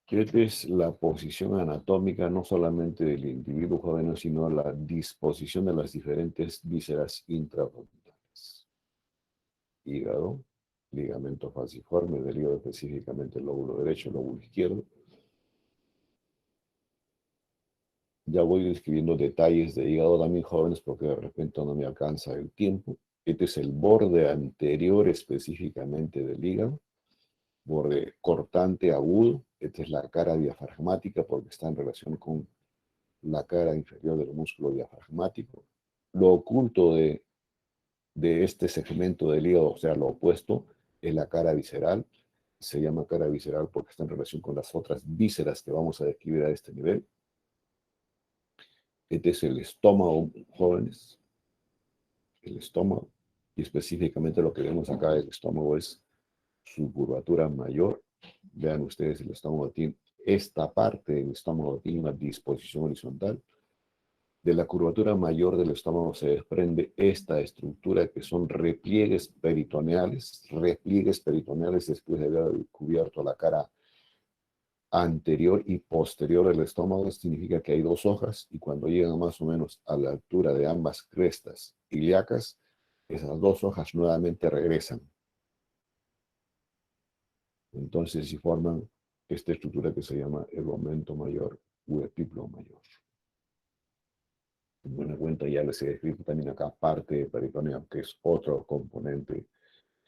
Que es la posición anatómica no solamente del individuo joven, sino la disposición de las diferentes vísceras intraabdominales. Hígado, ligamento falciforme del hígado, específicamente el lóbulo derecho, el lóbulo izquierdo. Ya voy describiendo detalles de hígado también, jóvenes, porque de repente no me alcanza el tiempo. Este es el borde anterior específicamente del hígado, borde cortante agudo. Esta es la cara diafragmática porque está en relación con la cara inferior del músculo diafragmático. Lo oculto de este segmento del hígado, o sea, lo opuesto, es la cara visceral. Se llama cara visceral porque está en relación con las otras vísceras que vamos a describir a este nivel. Este es el estómago, jóvenes, el estómago, y específicamente lo que vemos acá del estómago es su curvatura mayor. Vean ustedes, el estómago tiene, esta parte del estómago tiene una disposición horizontal. De la curvatura mayor del estómago se desprende esta estructura que son repliegues peritoneales después de haber cubierto la cara anterior y posterior del estómago. Significa que hay dos hojas y cuando llegan más o menos a la altura de ambas crestas ilíacas, esas dos hojas nuevamente regresan. Entonces si forman esta estructura que se llama el aumento mayor u epíplomo mayor. En buena cuenta ya les he descrito también acá parte de peritoneo, que es otro componente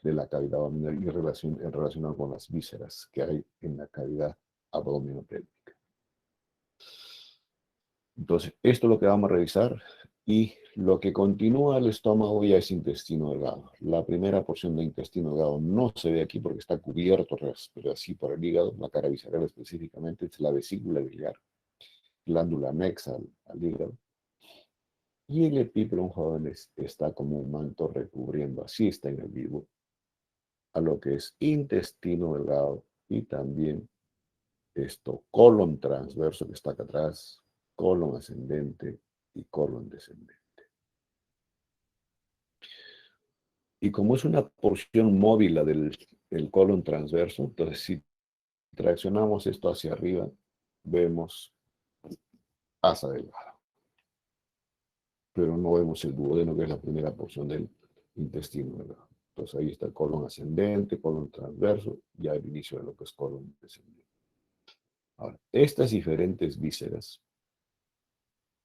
de la cavidad abdominal y relacionado con las vísceras que hay en la cavidad abdominopélvica. Entonces, esto es lo que vamos a revisar, y lo que continúa el estómago ya es intestino delgado. La primera porción de intestino delgado no se ve aquí porque está cubierto, pero así por el hígado. La cara visceral específicamente es la vesícula biliar, glándula anexa al hígado. Y el epíplomo, jóvenes, está como un manto recubriendo, así está en el vivo, a lo que es intestino delgado y también esto, colon transverso que está acá atrás, colon ascendente y colon descendente. Y como es una porción móvil la del colon transverso, entonces si traccionamos esto hacia arriba, vemos asa delgada. Pero no vemos el duodeno, que es la primera porción del intestino delgado. Entonces ahí está el colon ascendente, colon transverso, ya el inicio de lo que es colon descendente. Ahora, estas diferentes vísceras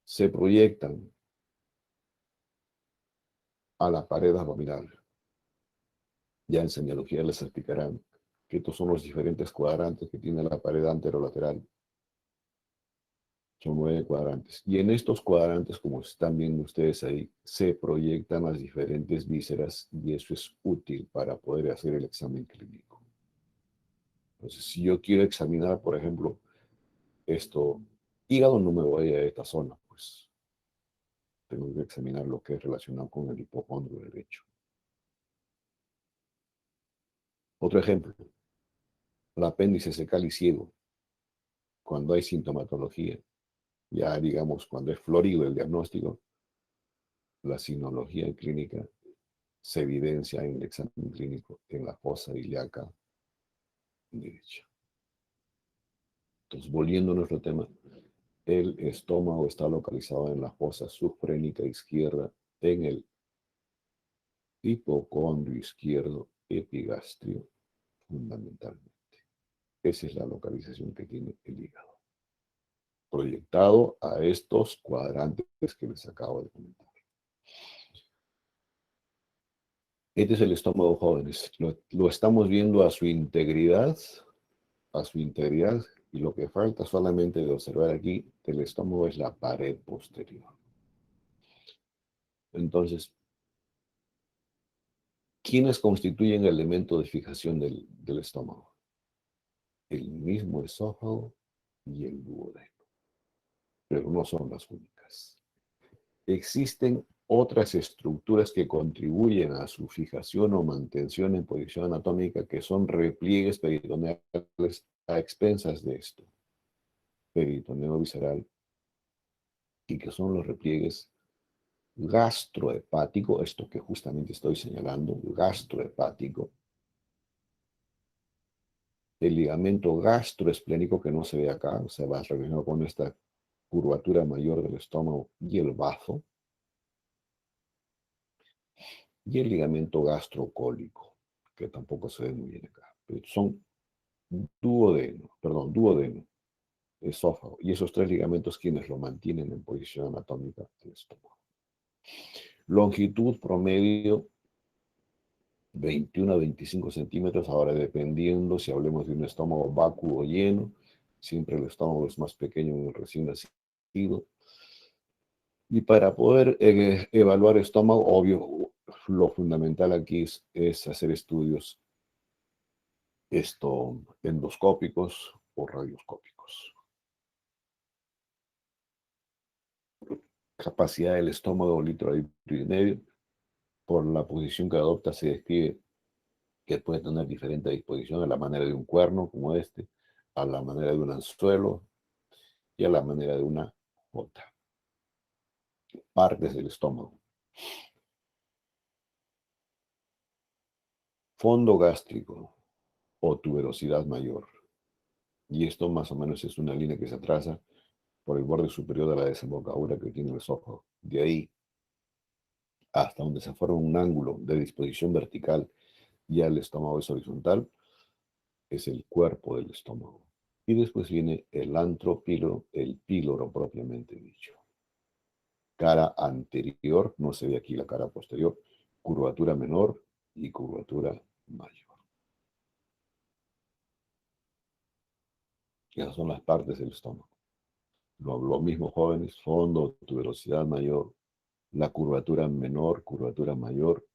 se proyectan a la pared abdominal. Ya en semiología les explicarán que estos son los diferentes cuadrantes que tiene la pared anterolateral. Son 9 cuadrantes. Y en estos cuadrantes, como están viendo ustedes ahí, se proyectan las diferentes vísceras y eso es útil para poder hacer el examen clínico. Entonces, si yo quiero examinar, por ejemplo, esto, hígado, no me voy a esta zona, pues tengo que examinar lo que es relacionado con el hipocondrio derecho. Otro ejemplo, el apéndice secal y ciego, cuando hay sintomatología, ya digamos cuando es florido el diagnóstico, la sinología clínica se evidencia en el examen clínico en la fosa ilíaca derecha. Entonces, volviendo a nuestro tema, el estómago está localizado en la fosa subfrénica izquierda, en el hipocondrio izquierdo epigastrio, fundamentalmente. Esa es la localización que tiene el hígado, proyectado a estos cuadrantes que les acabo de comentar. Este es el estómago, jóvenes. Lo estamos viendo a su integridad, y lo que falta solamente de observar aquí del estómago es la pared posterior. Entonces, ¿quiénes constituyen el elemento de fijación del estómago? El mismo esófago y el duodeno, pero no son las únicas. Existen otras estructuras que contribuyen a su fijación o mantención en posición anatómica, que son repliegues peritoneales a expensas de esto, peritoneo visceral, y que son los repliegues gastrohepático, esto que justamente estoy señalando, gastrohepático, el ligamento gastroesplénico que no se ve acá, o sea, va relacionado con esta curvatura mayor del estómago y el bazo, y el ligamento gastrocólico, que tampoco se ve muy bien acá. Pero son duodeno, esófago, y esos tres ligamentos quienes lo mantienen en posición anatómica del estómago. Longitud promedio 21 a 25 centímetros, ahora dependiendo si hablemos de un estómago vacuo o lleno, siempre el estómago es más pequeño en el recién nacido. Y para poder evaluar estómago, obvio, lo fundamental aquí es hacer estudios endoscópicos o radioscópicos. Capacidad del estómago, litro y medio. Por la posición que adopta se describe que puede tener diferente disposición a la manera de un cuerno como este, a la manera de un anzuelo y a la manera de una jota. Partes del estómago. Fondo gástrico o tuberosidad mayor. Y esto más o menos es una línea que se traza por el borde superior de la desembocadura que tiene el esófago. De ahí hasta donde se forma un ángulo de disposición vertical y el estómago es horizontal, es el cuerpo del estómago. Y después viene el antropíloro, el píloro propiamente dicho. Cara anterior, no se ve aquí la cara posterior, curvatura menor y curvatura mayor. Esas son las partes del estómago. Lo mismo, jóvenes, fondo, tuberosidad mayor, la curvatura menor, curvatura mayor.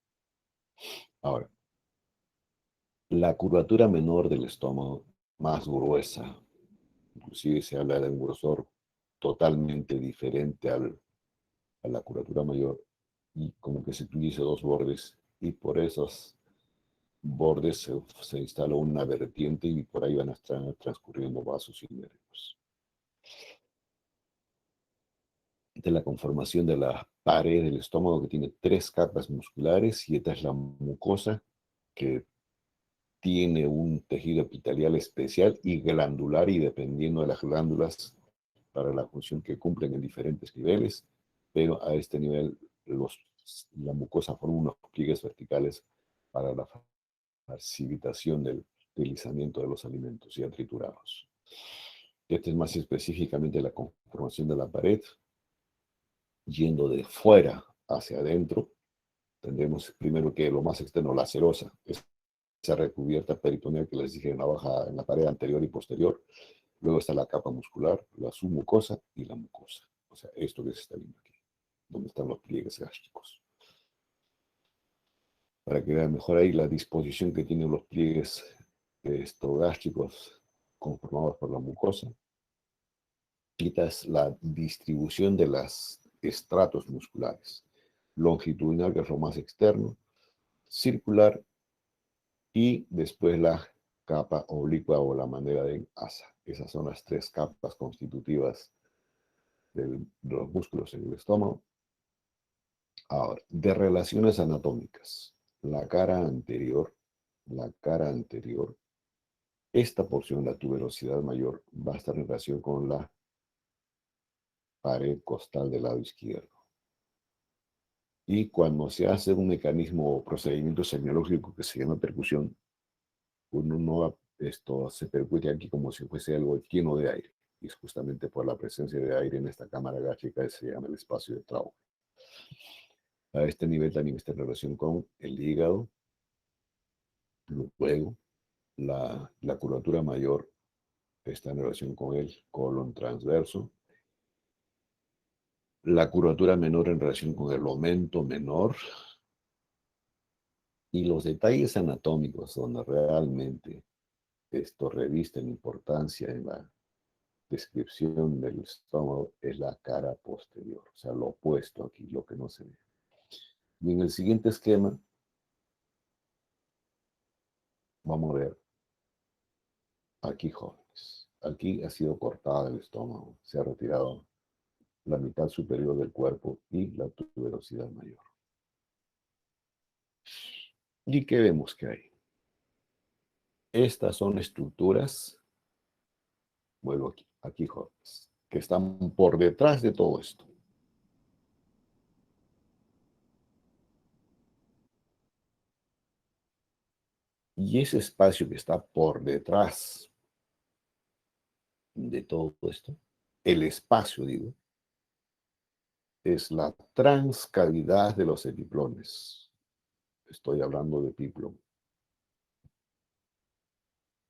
Ahora, la curvatura menor del estómago, más gruesa, inclusive se habla de un grosor totalmente diferente a la curvatura mayor, y como que se tuviese dos bordes, y por esos bordes se instala una vertiente y por ahí van a estar transcurriendo vasos y nervios. De la conformación de la pared del estómago, que tiene tres capas musculares, y esta es la mucosa, que tiene un tejido epitelial especial y glandular, y dependiendo de las glándulas para la función que cumplen en diferentes niveles, pero a este nivel la mucosa forma unos pliegues verticales para la facilitación del deslizamiento de los alimentos ya triturados. Este es más específicamente la conformación de la pared. Yendo de fuera hacia adentro, tendremos primero que lo más externo, la serosa, esa recubierta peritoneal que les dije en la pared anterior y posterior. Luego está la capa muscular, la submucosa y la mucosa. O sea, esto que se está viendo aquí, donde están los pliegues gástricos. Para que vean mejor ahí la disposición que tienen los pliegues gástricos conformados por la mucosa. Esta es la distribución de los estratos musculares. Longitudinal, que es lo más externo, circular, y después la capa oblicua o la manera de asa. Esas son las tres capas constitutivas de los músculos en el estómago. Ahora, de relaciones anatómicas. La cara anterior, esta porción, la tuberosidad mayor, va a estar en relación con la pared costal del lado izquierdo. Y cuando se hace un mecanismo o procedimiento semiológico que se llama percusión, uno no se percute aquí como si fuese algo lleno de aire. Y es justamente por la presencia de aire en esta cámara gástrica que se llama el espacio de Traube. A este nivel también está en relación con el hígado. Luego, la curvatura mayor está en relación con el colon transverso. La curvatura menor en relación con el omentón menor. Y los detalles anatómicos donde realmente esto revisten importancia en la descripción del estómago es la cara posterior, o sea, lo opuesto aquí, lo que no se ve. Y en el siguiente esquema vamos a ver aquí, jóvenes. Aquí ha sido cortada el estómago, se ha retirado la mitad superior del cuerpo y la tuberosidad mayor. ¿Y qué vemos que hay? Estas son estructuras, vuelvo aquí, jóvenes, que están por detrás de todo esto. Y ese espacio que está por detrás de todo esto, el espacio, digo, es la transcavidad de los epiplones. Estoy hablando de epíplono.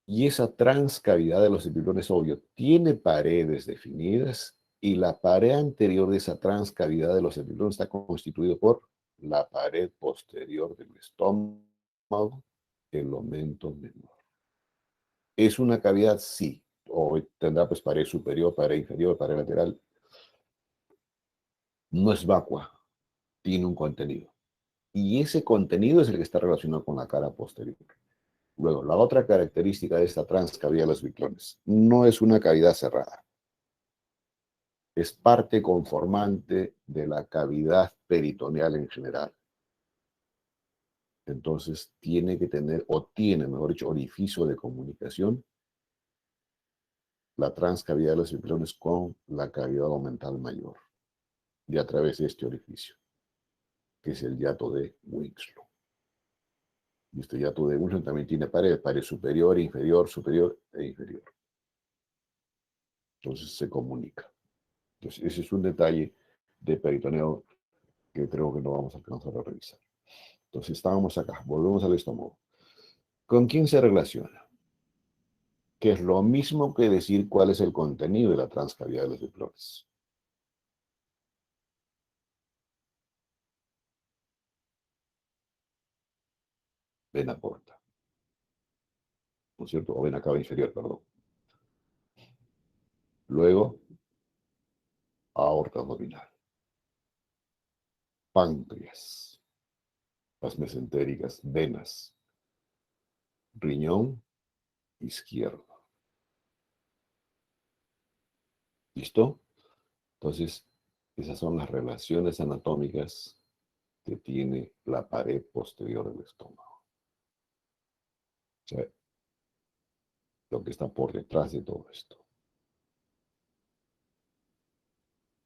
Y esa transcavidad de los epiplones, obvio, tiene paredes definidas y la pared anterior de esa transcavidad de los epiplones está constituida por la pared posterior del estómago, el omentón menor. ¿Es una cavidad? Sí. O tendrá pues pared superior, pared inferior, pared lateral. No es vacua, tiene un contenido. Y ese contenido es el que está relacionado con la cara posterior. Luego, la otra característica de esta transcavidad de los biclones no es una cavidad cerrada. Es parte conformante de la cavidad peritoneal en general. Entonces, tiene que tener, o tiene, mejor dicho, orificio de comunicación, la transcavidad de los biclones con la cavidad omental mayor, y a través de este orificio, que es el hiato de Winslow. Y este hiato de Wilson también tiene pared superior, inferior, superior e inferior. Entonces se comunica. Entonces ese es un detalle de peritoneo que creo que no vamos a alcanzar a revisar. Entonces estábamos acá, volvemos al estómago. ¿Con quién se relaciona? Que es lo mismo que decir cuál es el contenido de la transcavidad de los biplones. Vena corta, ¿no es cierto? O vena cava inferior, perdón. Luego, aorta abdominal. Páncreas, las mesentéricas, venas, riñón izquierdo. ¿Listo? Entonces, esas son las relaciones anatómicas que tiene la pared posterior del estómago. O sea, lo que está por detrás de todo esto.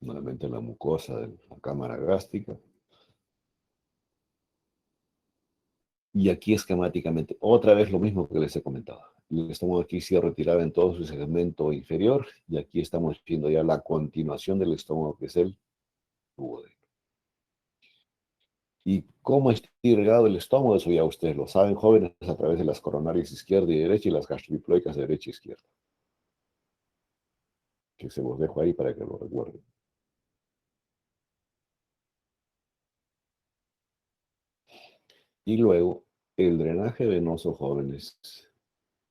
Nuevamente la mucosa de la cámara gástrica. Y aquí esquemáticamente, otra vez lo mismo que les he comentado. El estómago aquí se retiraba en todo su segmento inferior y aquí estamos viendo ya la continuación del estómago, que es el duodeno. ¿Y cómo está irrigado el estómago? Eso ya ustedes lo saben, jóvenes, a través de las coronarias izquierda y derecha y las gastrodiploicas derecha e izquierda. Que se los dejo ahí para que lo recuerden. Y luego, el drenaje venoso, jóvenes,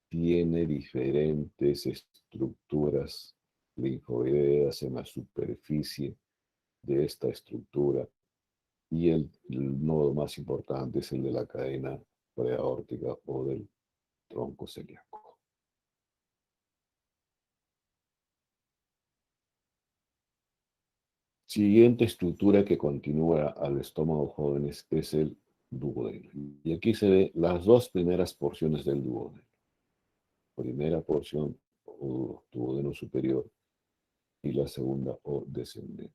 tiene diferentes estructuras linfoideas en la superficie de esta estructura. Y el nodo más importante es el de la cadena preaórtica o del tronco celíaco. Siguiente estructura que continúa al estómago, jóvenes, es el duodeno. Y aquí se ve las dos primeras porciones del duodeno. Primera porción o duodeno superior y la segunda o descendente.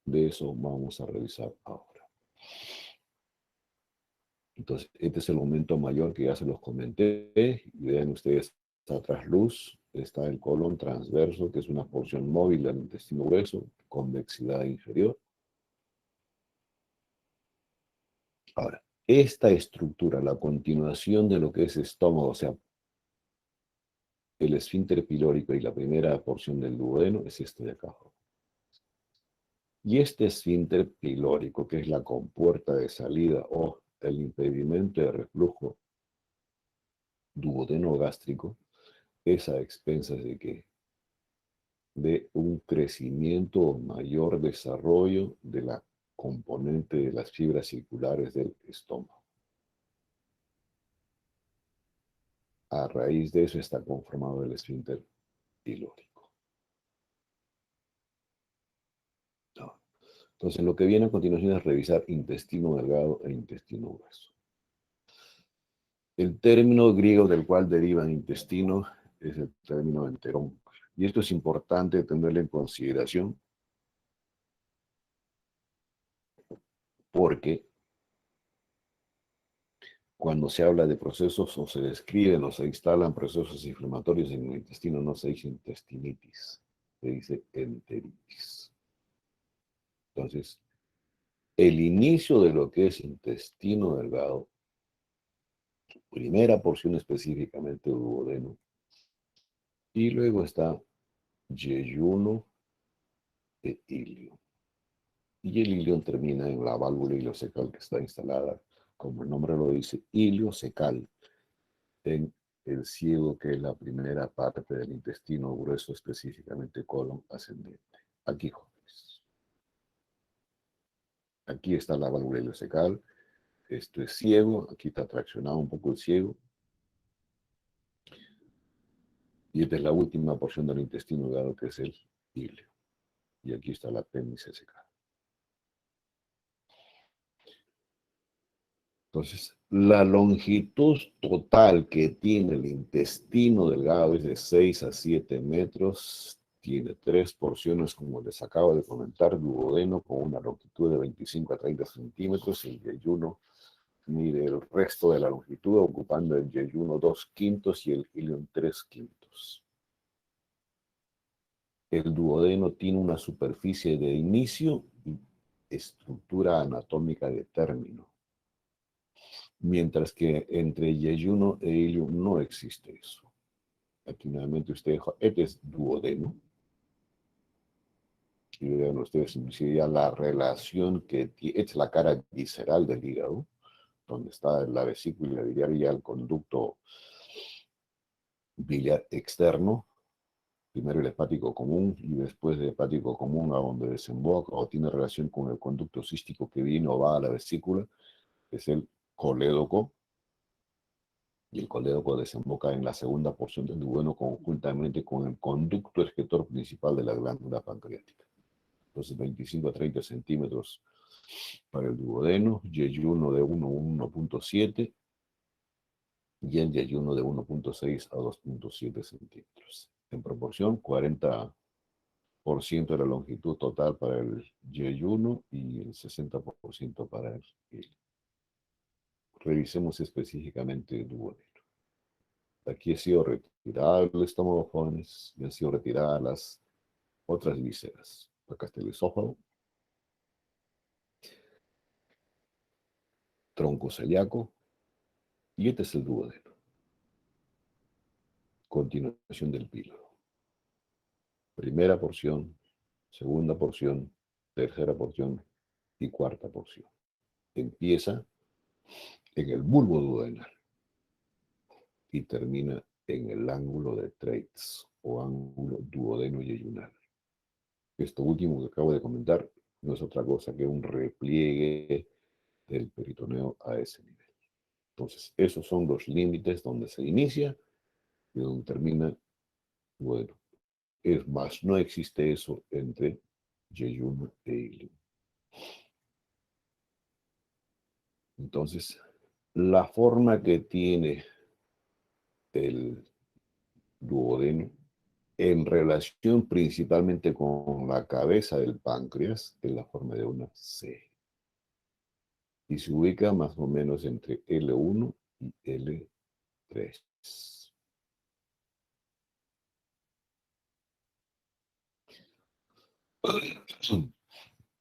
De eso vamos a revisar ahora. Entonces, este es el momento mayor que ya se los comenté. Y vean ustedes, atrás luz, está el colon transverso, que es una porción móvil del intestino grueso, convexidad inferior. Ahora, esta estructura, la continuación de lo que es estómago, o sea, el esfínter pilórico y la primera porción del duodeno, es este de acá. Y este esfínter pilórico, que es la compuerta de salida o el impedimento de reflujo duodeno gástrico, es a expensas de que de un crecimiento o mayor desarrollo de la componente de las fibras circulares del estómago. A raíz de eso está conformado el esfínter pilórico. No. Entonces, lo que viene a continuación es revisar intestino delgado e intestino grueso. El término griego del cual deriva intestino es el término enterón. Y esto es importante tenerlo en consideración porque cuando se habla de procesos o se describen o se instalan procesos inflamatorios en el intestino, no se dice intestinitis, se dice enteritis. Entonces, el inicio de lo que es intestino delgado, primera porción específicamente duodeno, y luego está yeyuno e ilio. Y el ilion termina en la válvula ileocecal que está instalada, como el nombre lo dice, ileocecal, en el ciego, que es la primera parte del intestino grueso, específicamente colon ascendente. Aquí, jóvenes. Aquí está la válvula ileocecal. Esto es ciego. Aquí está traccionado un poco el ciego. Y esta es la última porción del intestino delgado, que es el ilio. Y aquí está la apéndice cecal. Entonces, la longitud total que tiene el intestino delgado es de 6 a 7 metros. Tiene 3 porciones, como les acabo de comentar, duodeno con una longitud de 25 a 30 centímetros. El yeyuno mide el resto de la longitud, ocupando el yeyuno 2/5 y el ilion 3/5. El duodeno tiene una superficie de inicio y estructura anatómica de término. Mientras que entre yeyuno e ilio no existe eso. Aquí nuevamente ustedes, este es duodeno. Y vean ustedes ya la relación que tiene, esta es la cara visceral del hígado, donde está la vesícula biliar y el conducto biliar externo, primero el hepático común y después del hepático común a donde desemboca o tiene relación con el conducto cístico que viene o va a la vesícula, es el colédoco. Y el colédoco desemboca en la segunda porción del duodeno conjuntamente con el conducto excretor principal de la glándula pancreática. Entonces, 25 a 30 centímetros para el duodeno, yeyuno de 1 a 1.7 y el yeyuno de 1.6 a 2.7 centímetros. En proporción, 40% de la longitud total para el yeyuno y el 60% para el hilo. Revisemos específicamente el duodeno. Aquí ha sido retirado el estómago, jóvenes, y han sido retiradas las otras vísceras. Acá está el esófago, tronco celíaco, y este es el duodeno. Continuación del píloro. Primera porción, segunda porción, tercera porción y cuarta porción. Empieza en el bulbo duodenal y termina en el ángulo de Treitz o ángulo duodeno-yeyunal. Esto último que acabo de comentar no es otra cosa que un repliegue del peritoneo a ese nivel. Entonces, esos son los límites donde se inicia y donde termina. Bueno, es más, no existe eso entre yeyuno e ilio. Entonces, la forma que tiene el duodeno en relación principalmente con la cabeza del páncreas es la forma de una C. Y se ubica más o menos entre L1 y L3.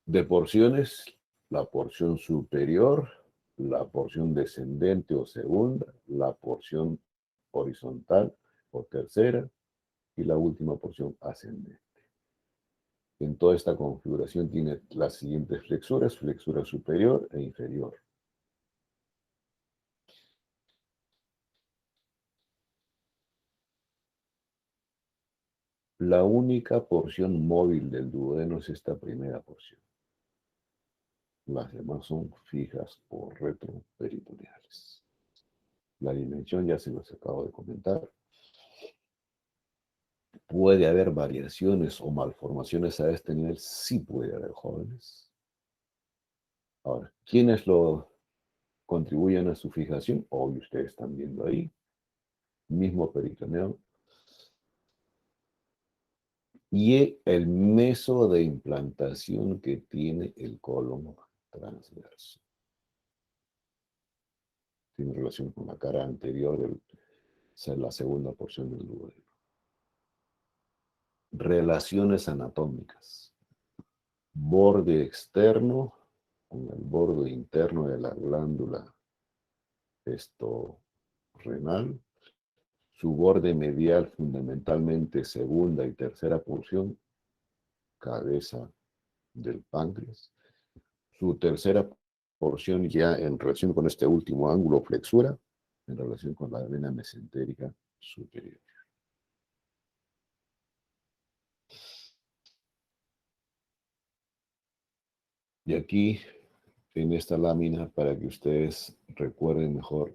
De porciones, la porción superior la porción descendente o segunda, la porción horizontal o tercera y la última porción ascendente. En toda esta configuración tiene las siguientes flexuras: flexura superior e inferior. La única porción móvil del duodeno es esta primera porción. Las demás son fijas o retroperitoneales. La dimensión ya se los acabo de comentar. ¿Puede haber variaciones o malformaciones a este nivel? Sí puede haber, jóvenes. Ahora, ¿quiénes lo contribuyen a su fijación? Hoy ustedes están viendo ahí. Mismo peritoneo. Y el método de implantación que tiene el colon transverso. Tiene relación con la cara anterior, la segunda porción del duodeno. Relaciones anatómicas. Borde externo con el borde interno de la glándula renal. Su borde medial, fundamentalmente segunda y tercera porción, cabeza del páncreas. Su tercera porción ya en relación con este último ángulo, flexura, en relación con la vena mesentérica superior. Y aquí, en esta lámina, para que ustedes recuerden mejor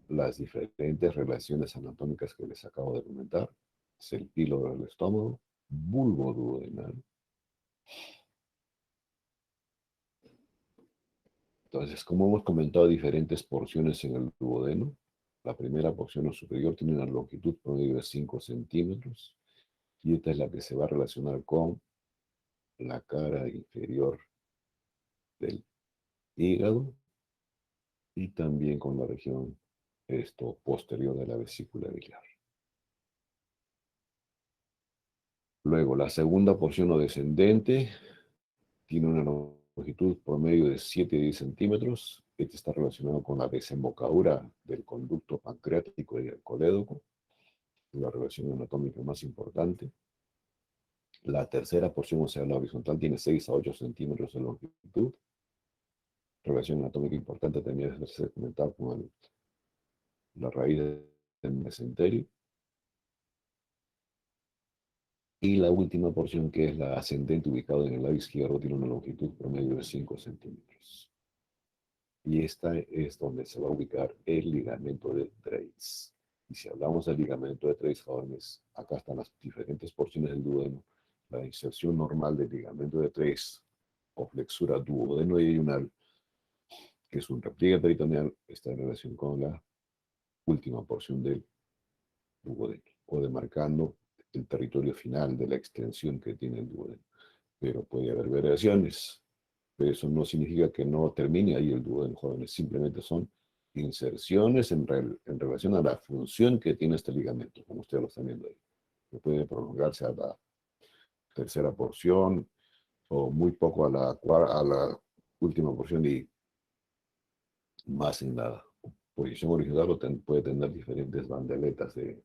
las diferentes relaciones anatómicas que les acabo de comentar, es el píloro del estómago, bulbo duodenal. Entonces, como hemos comentado, diferentes porciones en el duodeno. La primera porción superior tiene una longitud promedio de 5 centímetros y esta es la que se va a relacionar con la cara inferior del hígado y también con la región posterior de la vesícula biliar. Luego, la segunda porción o descendente tiene una longitud promedio de 7 a 10 centímetros. Este está relacionado con la desembocadura del conducto pancreático y el colédoco, la relación anatómica más importante. La tercera porción, o sea, la horizontal, tiene 6 a 8 centímetros de longitud. Relación anatómica importante también es comentado con la raíz del mesenterio. Y la última porción, que es la ascendente, ubicada en el lado izquierdo, tiene una longitud promedio de 5 centímetros. Y esta es donde se va a ubicar el ligamento de Treitz. Y si hablamos del ligamento de Treitz, jóvenes, acá están las diferentes porciones del duodeno. La inserción normal del ligamento de Treitz o flexura duodeno-iyunal, que es un repliegue peritoneal, está en relación con la última porción del duodeno, o demarcando el territorio final de la extensión que tiene el duodeno. Pero puede haber variaciones. Pero eso no significa que no termine ahí el duodeno, jóvenes. Simplemente son inserciones en relación a la función que tiene este ligamento, como ustedes lo están viendo ahí. Que puede prolongarse a la tercera porción o muy poco a la última porción y más en la posición horizontal, o puede tener diferentes bandeletas de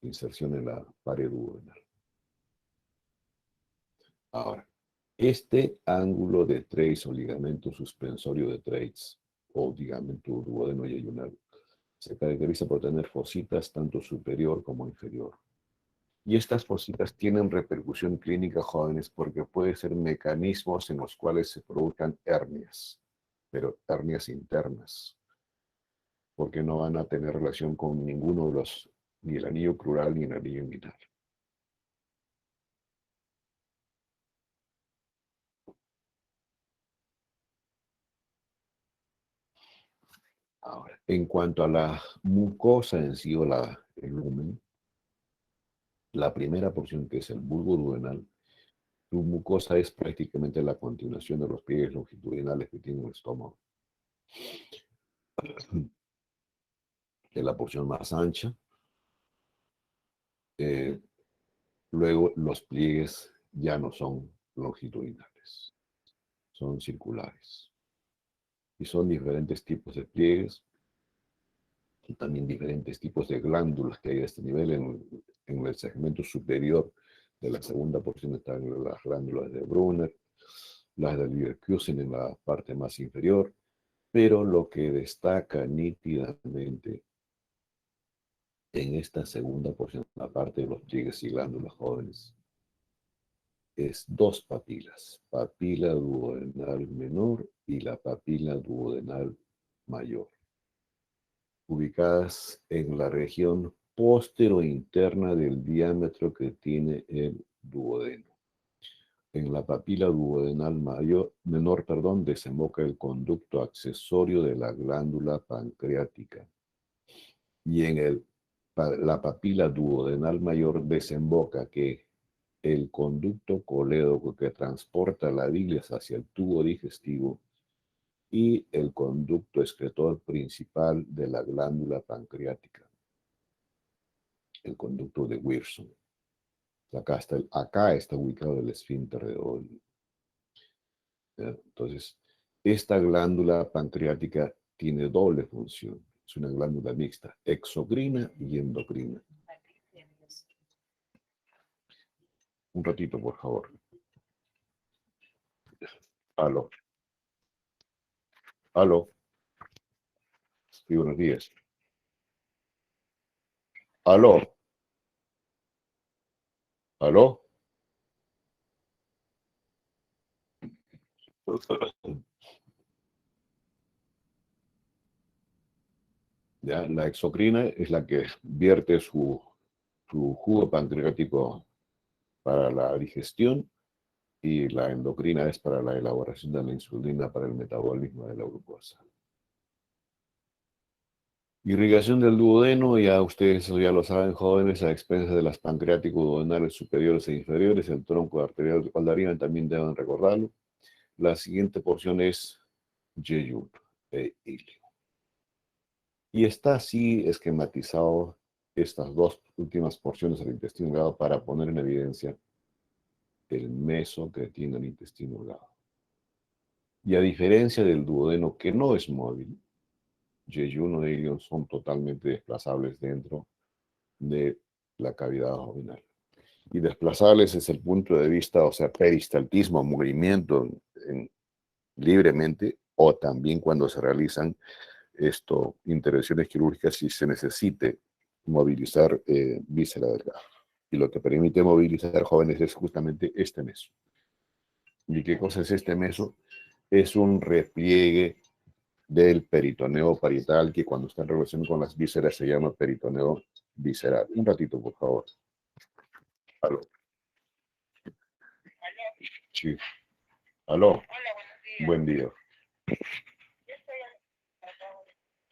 inserción en la pared duodenal. Ahora, este ángulo de Treitz o ligamento suspensorio de Treitz o ligamento duodeno-iyunal se caracteriza por tener fositas tanto superior como inferior. Y estas fositas tienen repercusión clínica, jóvenes, porque pueden ser mecanismos en los cuales se produzcan hernias, pero hernias internas, porque no van a tener relación con ninguno de los, ni el anillo crural ni el anillo inguinal. Ahora, en cuanto a la mucosa en sí o el lumen, la primera porción, que es el bulbo duodenal, su mucosa es prácticamente la continuación de los pliegues longitudinales que tiene el estómago. Es la porción más ancha. Luego los pliegues ya no son longitudinales, son circulares. Y son diferentes tipos de pliegues y también diferentes tipos de glándulas que hay a este nivel. En el segmento superior de la segunda porción están las glándulas de Brunner, las de Leverkusen en la parte más inferior, pero lo que destaca nítidamente en esta segunda porción, aparte de los pliegues y glándulas jóvenes, es dos papilas, papila duodenal menor y la papila duodenal mayor, ubicadas en la región postero-interna del diámetro que tiene el duodeno. En la papila duodenal menor, desemboca el conducto accesorio de la glándula pancreática. Y en la papila duodenal mayor desemboca que el conducto colédoco que transporta la bilis hacia el tubo digestivo y el conducto excretor principal de la glándula pancreática, el conducto de Wilson. Acá está ubicado el esfínter de Olin. Entonces, esta glándula pancreática tiene doble función. Es una glándula mixta, exocrina y endocrina. Un ratito, por favor. Aló. Aló. Sí, buenos días. Aló. Aló. ¿Ya? La exocrina es la que vierte su jugo pancreático para la digestión y la endocrina es para la elaboración de la insulina para el metabolismo de la glucosa. Irrigación del duodeno, ya ustedes eso ya lo saben, jóvenes, a expensas de las pancreáticos duodenales superiores e inferiores, el tronco arterial de Valdarina también deben recordarlo. La siguiente porción es yeyun e ilio. Y está así esquematizado estas dos últimas porciones del intestino delgado para poner en evidencia el meso que tiene el intestino delgado. Y a diferencia del duodeno, que no es móvil, yeyuno e ilion son totalmente desplazables dentro de la cavidad abdominal. Y desplazables desde el punto de vista, o sea, peristaltismo, movimiento libremente, o también cuando se realizan intervenciones quirúrgicas si se necesite movilizar víscera delgada. Y lo que permite movilizar jóvenes es justamente este meso. ¿Y qué cosa es este meso? Es un repliegue del peritoneo parietal que cuando está en relación con las vísceras se llama peritoneo visceral. Un ratito, por favor. Aló. Sí. Aló. Buen día.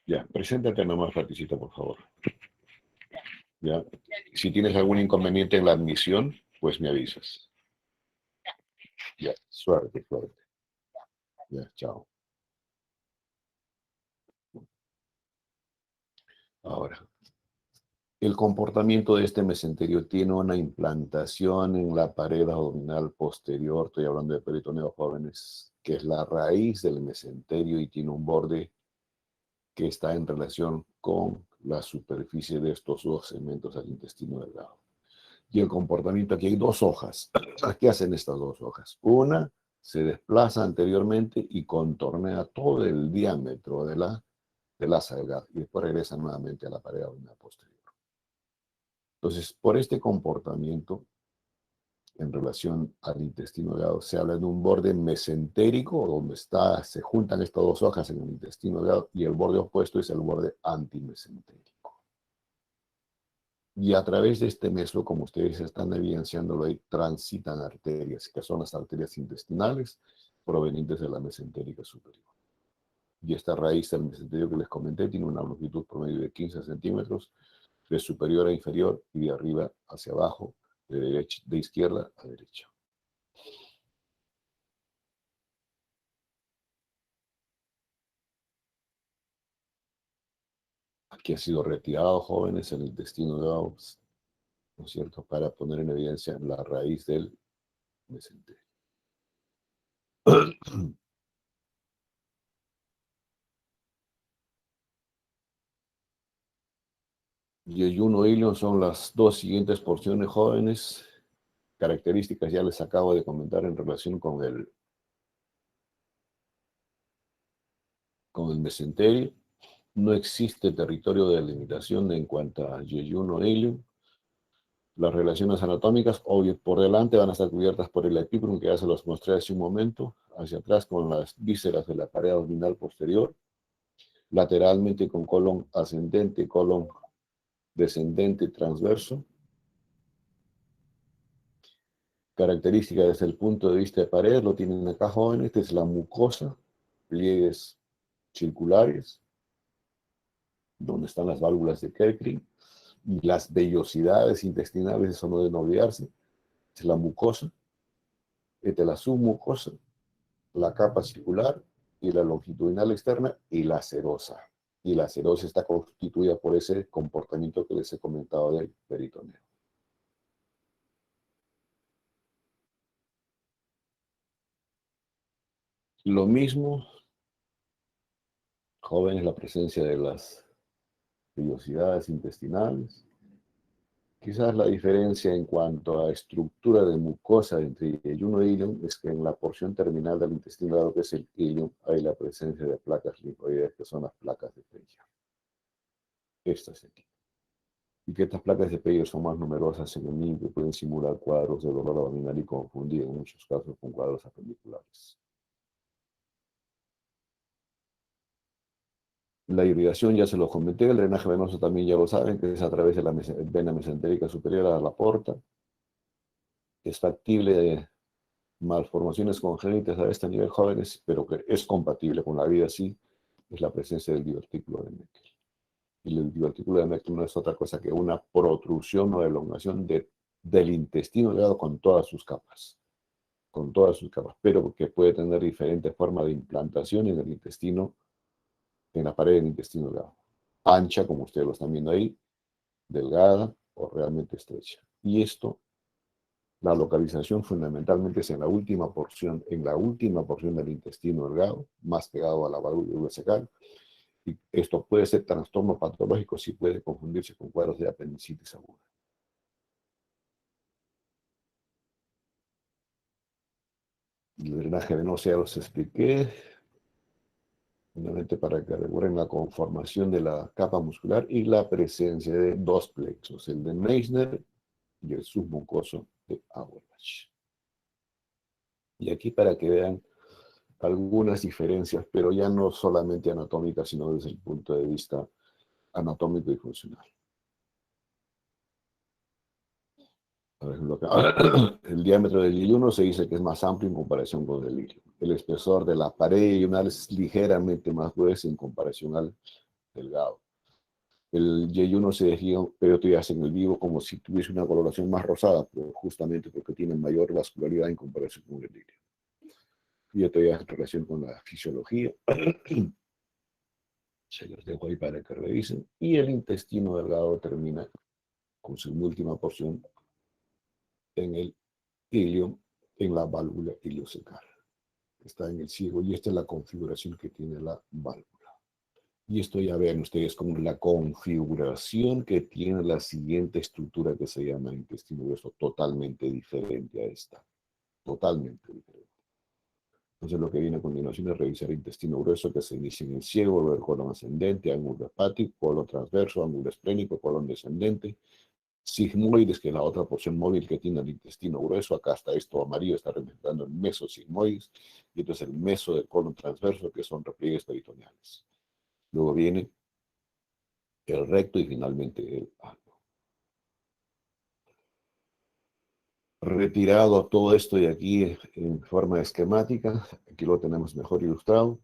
Ya, preséntate nomás, Paticita, por favor. Ya. Si tienes algún inconveniente en la admisión, pues me avisas. Ya, suerte, suerte. Ya, chao. Ahora, el comportamiento de este mesenterio tiene una implantación en la pared abdominal posterior, estoy hablando de peritoneo jóvenes, que es la raíz del mesenterio y tiene un borde que está en relación con la superficie de estos dos segmentos del intestino delgado. Y el comportamiento, aquí hay dos hojas. ¿Qué hacen estas dos hojas? Una se desplaza anteriormente y contornea todo el diámetro de la asa delgada y después regresa nuevamente a la pared abdominal posterior. Entonces, por este comportamiento en relación al intestino delgado, se habla de un borde mesentérico, donde se juntan estas dos hojas en el intestino delgado, y el borde opuesto es el borde antimesentérico. Y a través de este meso, como ustedes están evidenciándolo ahí, transitan arterias, que son las arterias intestinales provenientes de la mesentérica superior. Y esta raíz del mesenterio que les comenté tiene una longitud promedio de 15 centímetros, de superior a inferior y de arriba hacia abajo, de izquierda a derecha. Aquí ha sido retirado, jóvenes, el intestino delgado, ¿no es cierto?, para poner en evidencia la raíz del mesenterio. Yeyuno ilion son las dos siguientes porciones jóvenes. Características ya les acabo de comentar en relación con el mesenterio. No existe territorio de limitación en cuanto a Yeyuno ilion. Las relaciones anatómicas, obvio, por delante van a estar cubiertas por el epicrum, que ya se los mostré hace un momento, hacia atrás con las vísceras de la pared abdominal posterior, lateralmente con colon ascendente, colon descendente, transverso. Característica desde el punto de vista de pared, lo tienen acá jóvenes, esta es la mucosa, pliegues circulares, donde están las válvulas de Kerkring, y las vellosidades intestinales, eso no debe olvidarse, es la mucosa, esta es la submucosa, la capa circular y la longitudinal externa y la serosa. Y la serosa está constituida por ese comportamiento que les he comentado del peritoneo. Lo mismo, jóvenes, la presencia de las vellosidades intestinales. Quizás la diferencia en cuanto a estructura de mucosa entre yeyuno e ilion es que en la porción terminal del intestino delgado, que es el ilion, hay la presencia de placas linfoideas, que son las placas de Peyer. Estas aquí. Y que estas placas de Peyer son más numerosas en el niño, que pueden simular cuadros de dolor abdominal y confundir en muchos casos con cuadros apendiculares. La irrigación ya se los comenté, el drenaje venoso también ya lo saben, que es a través de la vena mesentérica superior a la porta. Es factible de malformaciones congénitas a este nivel jóvenes, pero que es compatible con la vida, sí, es la presencia del divertículo de Meckel. Y el divertículo de Meckel no es otra cosa que una protrusión o elongación del intestino delgado con todas sus capas, pero que puede tener diferentes formas de implantación en el intestino, en la pared del intestino delgado. Ancha, como ustedes lo están viendo ahí, delgada o realmente estrecha. Y esto, la localización fundamentalmente es en la última porción del intestino delgado, más pegado a la válvula urocecal. Y esto puede ser trastorno patológico si puede confundirse con cuadros de apendicitis aguda. El drenaje venoso ya los expliqué, finalmente para que recuerden la conformación de la capa muscular y la presencia de dos plexos, el de Meissner y el submucoso de Auerbach. Y aquí para que vean algunas diferencias, pero ya no solamente anatómicas, sino desde el punto de vista anatómico y funcional. Por ejemplo, el diámetro del ilion se dice que es más amplio en comparación con el ilion. El espesor de la pared ilional es ligeramente más grueso en comparación al delgado. El Y1 se desliga periodoidal en el vivo como si tuviese una coloración más rosada, pero justamente porque tiene mayor vascularidad en comparación con el ilion. Y esto ya en relación con la fisiología. Se los dejo ahí para que revisen. Y el intestino delgado termina con su última porción en el ilion, en la válvula iliocecal. Está en el ciego y esta es la configuración que tiene la válvula. Y esto ya ven ustedes como la configuración que tiene la siguiente estructura que se llama intestino grueso, totalmente diferente a esta. Totalmente diferente. Entonces lo que viene a continuación es revisar el intestino grueso que se inicia en el ciego, luego el colon ascendente, ángulo hepático, colon transverso, ángulo esplénico, colon descendente, sigmoides, que es la otra porción móvil que tiene el intestino grueso. Acá está esto amarillo, está representando el mesosigmoides, y entonces el meso del colon transverso, que son repliegues peritoneales. Luego viene el recto y finalmente el ano. Retirado todo esto de aquí en forma esquemática, aquí lo tenemos mejor ilustrado.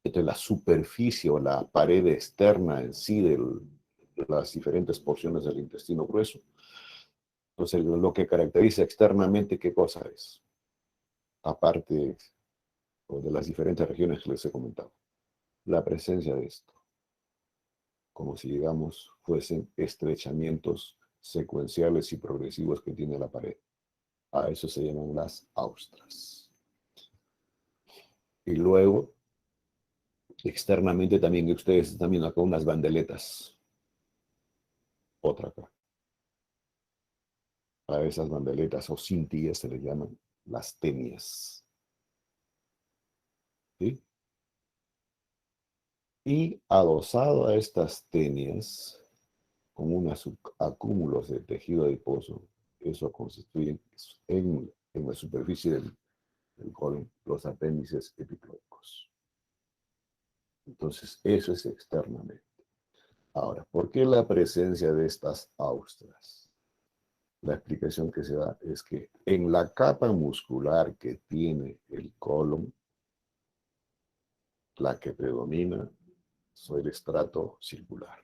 Esta es la superficie o la pared externa en sí de las diferentes porciones del intestino grueso. Entonces, lo que caracteriza externamente, ¿qué cosa es? Aparte de las diferentes regiones que les he comentado. La presencia de esto. Como si, digamos, fuesen estrechamientos secuenciales y progresivos que tiene la pared. A eso se llaman las austras. Y luego, externamente también ustedes están viendo acá unas bandeletas. otra acá. A esas bandeletas o cintillas se les llaman las tenias. ¿Sí? Y adosado a estas tenias, con unos acúmulos de tejido adiposo, eso constituye en la superficie del colon los apéndices epiploicos. Entonces, eso es externamente. Ahora, ¿por qué la presencia de estas austras? La explicación que se da es que en la capa muscular que tiene el colon, la que predomina es el estrato circular.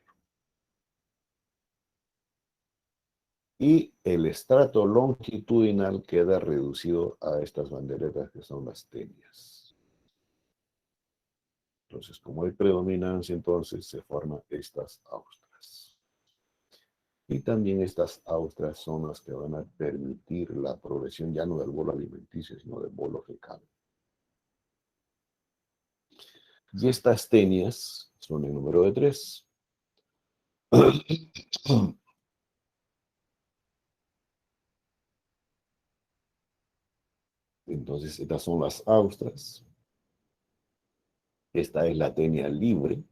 Y el estrato longitudinal queda reducido a estas banderetas que son las tenias. Entonces, como hay predominancia, entonces se forman estas austras. Y también estas austras son las que van a permitir la progresión ya no del bolo alimenticio, sino del bolo fecal. Y estas tenias son el número de 3. Entonces, estas son las austras. Esta es la tenia libre.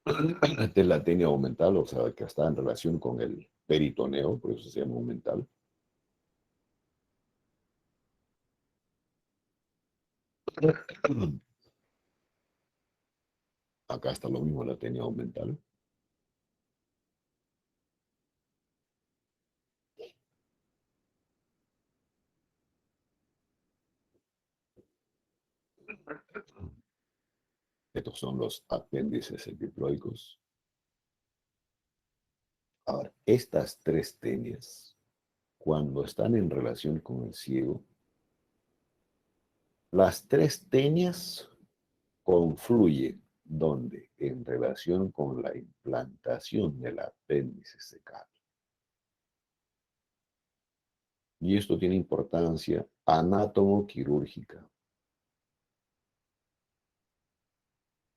Esta es la tenia aumental, o sea, que está en relación con el peritoneo, por eso se llama aumental. Acá está lo mismo la tenia aumental. Estos son los apéndices epiploicos. Ahora, estas 3 tenias, cuando están en relación con el ciego, las 3 tenias confluyen, ¿dónde? En relación con la implantación del apéndice secal. Y esto tiene importancia anátomo-quirúrgica.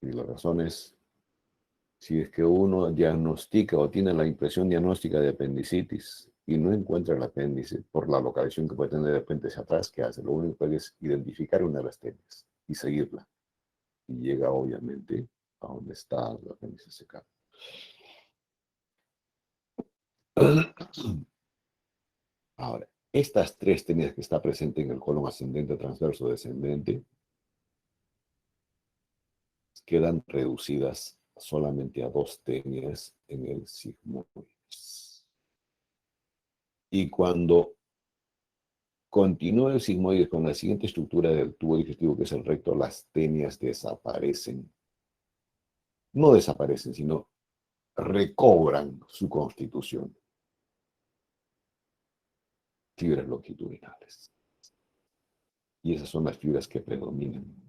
Y la razón es, si es que uno diagnostica o tiene la impresión diagnóstica de apendicitis y no encuentra el apéndice por la localización que puede tener de repente hacia atrás, ¿qué hace? Lo único que puede es identificar una de las tenias y seguirla. Y llega obviamente a donde está el apéndice secal. Ahora, estas 3 tenias que está presente en el colon ascendente, transverso, descendente, quedan reducidas solamente a 2 tenias en el sigmoides. Y cuando continúa el sigmoides con la siguiente estructura del tubo digestivo, que es el recto, las tenias desaparecen. No desaparecen, sino recobran su constitución. Fibras longitudinales. Y esas son las fibras que predominan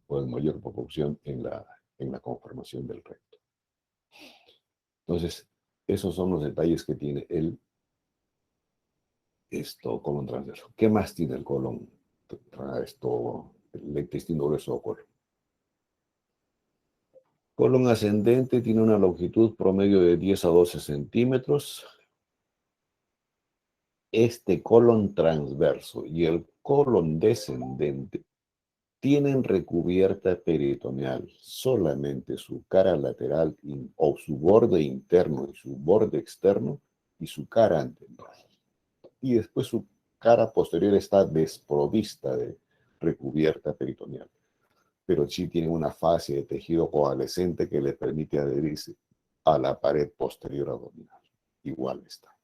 o en mayor proporción en la conformación del recto. Entonces, esos son los detalles que tiene el colon transverso. ¿Qué más tiene el colon? El intestino grueso o colon. Colon ascendente tiene una longitud promedio de 10 a 12 centímetros. Este colon transverso y el colon descendente tienen recubierta peritoneal solamente su cara lateral o su borde interno y su borde externo y su cara anterior. Y después su cara posterior está desprovista de recubierta peritoneal. Pero sí tiene una fase de tejido coalescente que le permite adherirse a la pared posterior abdominal. Igual está.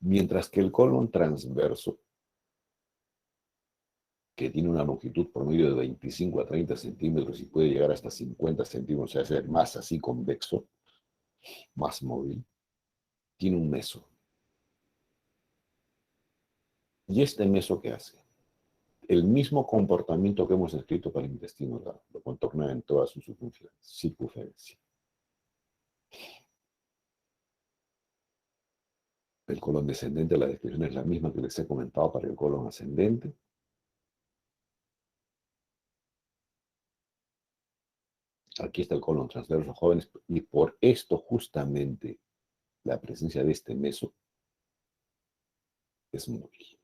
Mientras que el colon transverso, que tiene una longitud promedio de 25 a 30 centímetros y puede llegar hasta 50 centímetros, o sea, ser más así convexo, más móvil, tiene un meso. ¿Y este meso qué hace? El mismo comportamiento que hemos escrito para el intestino, lo contorna en toda su circunferencia. El colon descendente, la descripción es la misma que les he comentado para el colon ascendente. Aquí está el colon transverso, jóvenes, y por esto justamente la presencia de este meso es móvil.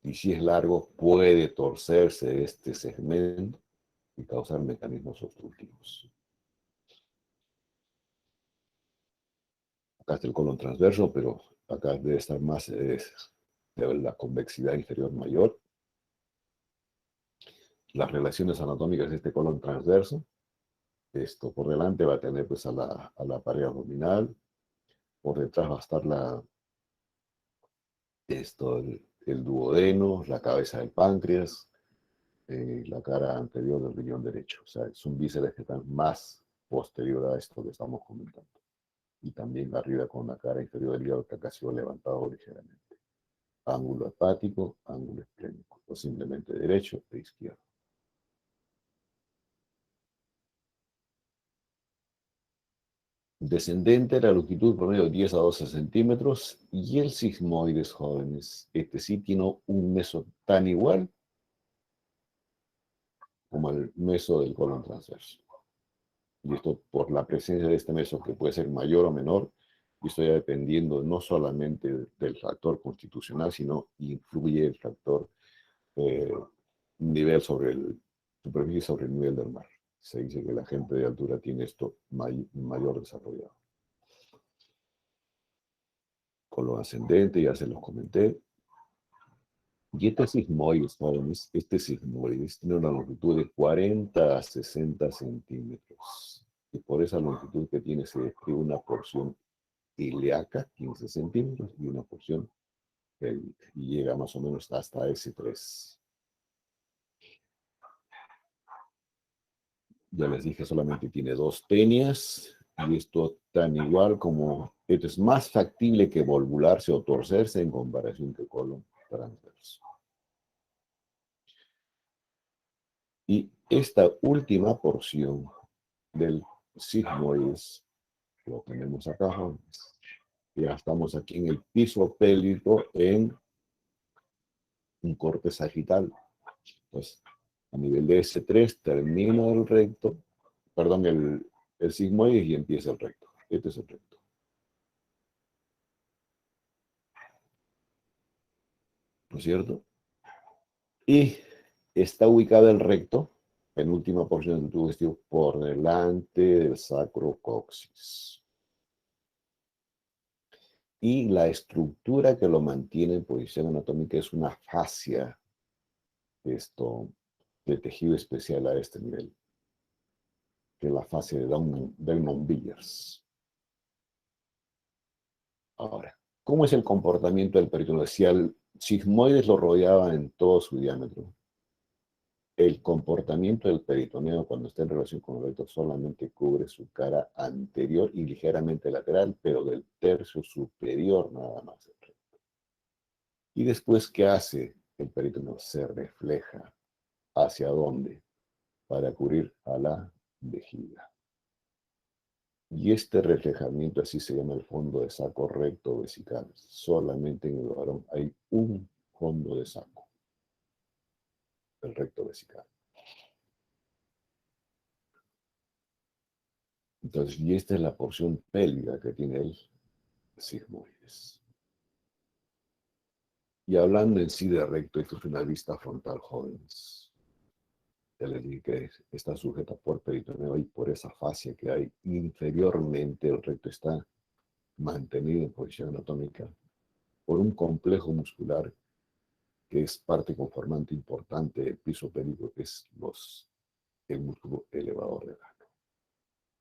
Y si es largo, puede torcerse este segmento y causar mecanismos obstructivos. Acá está el colon transverso, pero acá debe estar más de la convexidad inferior mayor. Las relaciones anatómicas de este colon transverso. Esto por delante va a tener pues a la pared abdominal, por detrás va a estar el duodeno, la cabeza del páncreas, la cara anterior del riñón derecho. O sea, son vísceras que están más posterior a esto que estamos comentando. Y también arriba con la cara inferior del hígado que acá ha sido levantado ligeramente. Ángulo hepático, ángulo esplénico, o simplemente derecho e izquierdo. Descendente, la longitud promedio de 10 a 12 centímetros, y el sigmoides, jóvenes, este sí tiene un meso tan igual como el meso del colon transverso. Y esto por la presencia de este meso, que puede ser mayor o menor, y esto ya dependiendo no solamente del factor constitucional, sino influye el factor eh, nivel superficie sobre el nivel del mar. Se dice que la gente de altura tiene esto mayor desarrollado. Colon ascendente, ya se los comenté. Y este sigmoides, jóvenes, este sigmoides tiene una longitud de 40 a 60 centímetros. Y por esa longitud que tiene se describe una porción ilíaca, 15 centímetros, y una porción pélvica. Y llega más o menos hasta S3. Ya les dije, solamente tiene dos tenias. Y esto tan igual como, esto es más factible que volvularse o torcerse en comparación que colon transverso. Y esta última porción del sigmoides, lo tenemos acá, jóvenes. Ya estamos aquí en el piso pélvico en un corte sagital. Pues a nivel de S3 termina el recto, perdón, el sigmoides y empieza el recto. Este es el recto. ¿No es cierto? Y está ubicado el recto, penúltima porción del tubo digestivo, por delante del sacrocoxis. Y la estructura que lo mantiene en posición anatómica es una fascia de tejido especial a este nivel, que es la fascia de Downman-Beers. Ahora, ¿cómo es el comportamiento del peritoneo? Si al sigmoides lo rodeaba en todo su diámetro, el comportamiento del peritoneo cuando está en relación con el recto solamente cubre su cara anterior y ligeramente lateral, pero del tercio superior nada más. Y después, ¿qué hace el peritoneo? Se refleja. ¿Hacia dónde? Para cubrir a la vejiga. Y este reflejamiento así se llama el fondo de saco recto vesical. Solamente en el varón hay un fondo de saco, el recto vesical. Entonces, y esta es la porción pélvica que tiene el sigmoides. Y hablando en sí de recto, esto es una vista frontal, jóvenes. Ya les dije que está sujeta por peritoneo y por esa fascia que hay inferiormente, el recto está mantenido en posición anatómica por un complejo muscular que es parte conformante importante del piso pélvico, que es el músculo elevador del ano.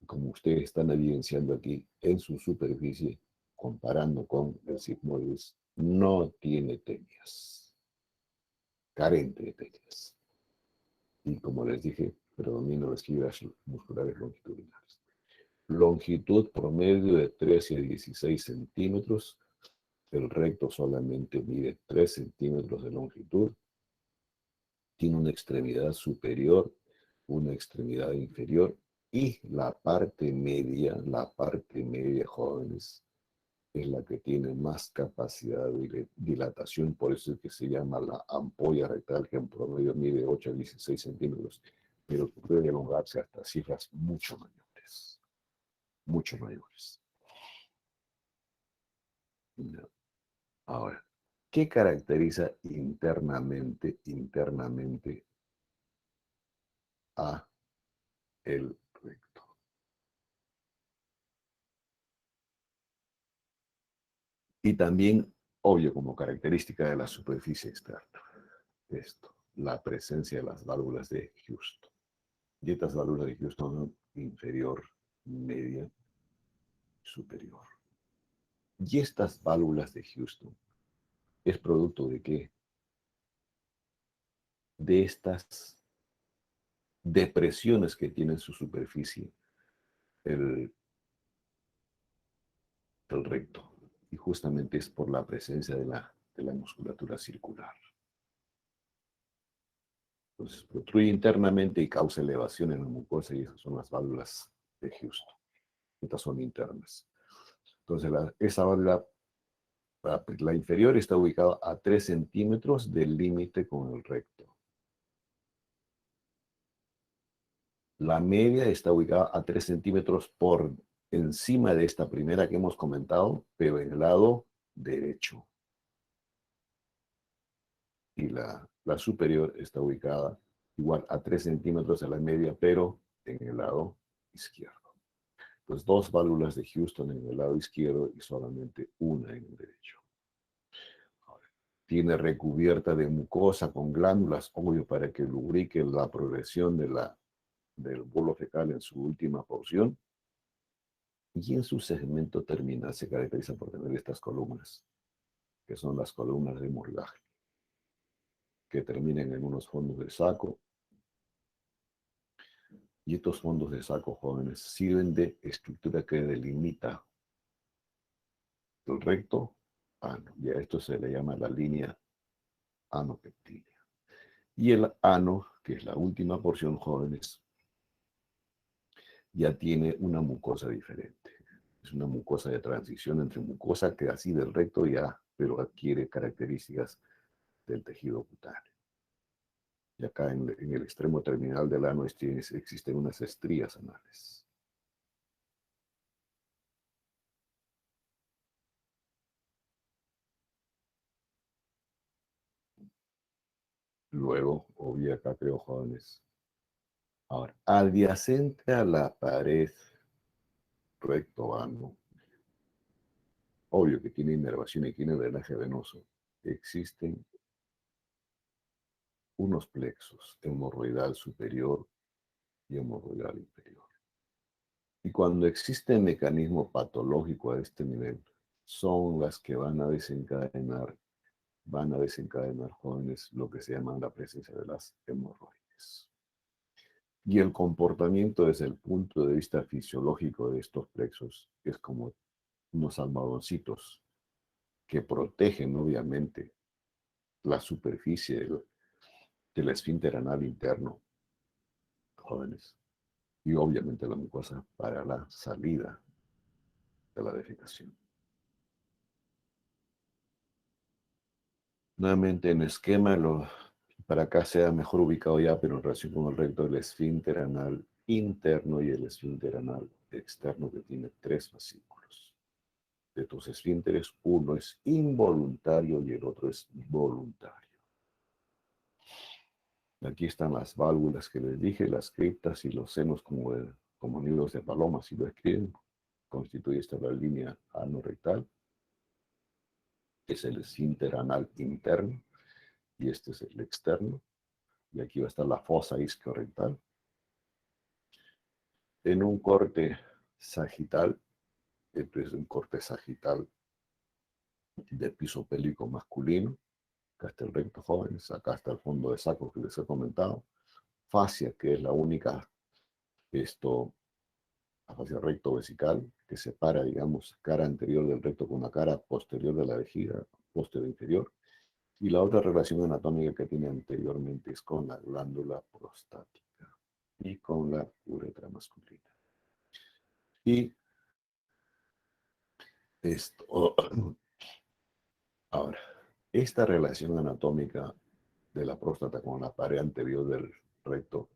Como ustedes están evidenciando aquí en su superficie, comparando con el sigmoides, no tiene tenias, carente de tenias. Y como les dije, predominan las fibras musculares longitudinales. Longitud promedio de 13 a 16 centímetros. El recto solamente mide 3 centímetros de longitud. Tiene una extremidad superior, una extremidad inferior y la parte media, jóvenes, es la que tiene más capacidad de dilatación, por eso es que se llama la ampolla rectal, que en promedio mide 8 a 16 centímetros. pero que puede elongarse hasta cifras mucho mayores, mucho mayores. Ya. Ahora, ¿qué caracteriza internamente a el recto? Y también, obvio, como característica de la superficie externa, esto, la presencia de las válvulas de Houston. Y estas válvulas de Houston son inferior, media, superior. Y estas válvulas de Houston es producto de qué? De estas depresiones que tiene en su superficie el, el recto. Y justamente es por la presencia de la musculatura circular. Entonces, protruye internamente y causa elevación en la mucosa y esas son las válvulas de Houston. Estas son internas. Entonces, esa válvula, la inferior, está ubicada a 3 centímetros del límite con el recto. La media está ubicada a 3 centímetros por encima de esta primera que hemos comentado, pero en el lado derecho. Y la superior está ubicada igual a 3 centímetros de la media, pero en el lado izquierdo. Pues 2 válvulas de Houston en el lado izquierdo y solamente una en el derecho. Ahora, tiene recubierta de mucosa con glándulas, obvio, para que lubrique la progresión del bolo fecal en su última porción. Y en su segmento terminal se caracteriza por tener estas columnas, que son las columnas de Morgaglia, que terminan en unos fondos de saco. Y estos fondos de saco, jóvenes, sirven de estructura que delimita el recto ano. Y a esto se le llama la línea anopectílea. Y el ano, que es la última porción, jóvenes, ya tiene una mucosa diferente. Es una mucosa de transición entre mucosa que así del recto ya, pero adquiere características del tejido cutáneo. Y acá en el extremo terminal del ano existen unas estrías anales. Luego, obvio acá creo, jóvenes. Ahora, adyacente a la pared recto ano, obvio que tiene inervación y tiene drenaje venoso, existen unos plexos, hemorroidal superior y hemorroidal inferior. Y cuando existe mecanismo patológico a este nivel, son las que van a desencadenar, jóvenes, lo que se llama la presencia de las hemorroides. Y el comportamiento desde el punto de vista fisiológico de estos plexos es como unos almohadoncitos que protegen, obviamente, la superficie del esfínter anal interno, jóvenes, y obviamente la mucosa para la salida de la defecación. Nuevamente en esquema, para acá sea mejor ubicado ya, pero en relación con el recto, el esfínter anal interno y el esfínter anal externo, que tiene 3 fascículos. De tus esfínteres, uno es involuntario y el otro es voluntario. Aquí están las válvulas que les dije, las criptas y los senos como nidos de paloma, si lo escriben. Constituye esta la línea anorrectal, que es el esfínter anal interno, y este es el externo. Y aquí va a estar la fosa isquiorrectal. En un corte sagital, este es un corte sagital de piso pélvico masculino. Acá está el recto, jóvenes, acá está el fondo de saco que les he comentado. Fascia, que es la única, la fascia recto vesical, que separa, digamos, cara anterior del recto con la cara posterior de la vejiga, posterior inferior. Y la otra relación anatómica que tiene anteriormente es con la glándula prostática y con la uretra masculina. Y esto, ahora, esta relación anatómica de la próstata con la pared anterior del recto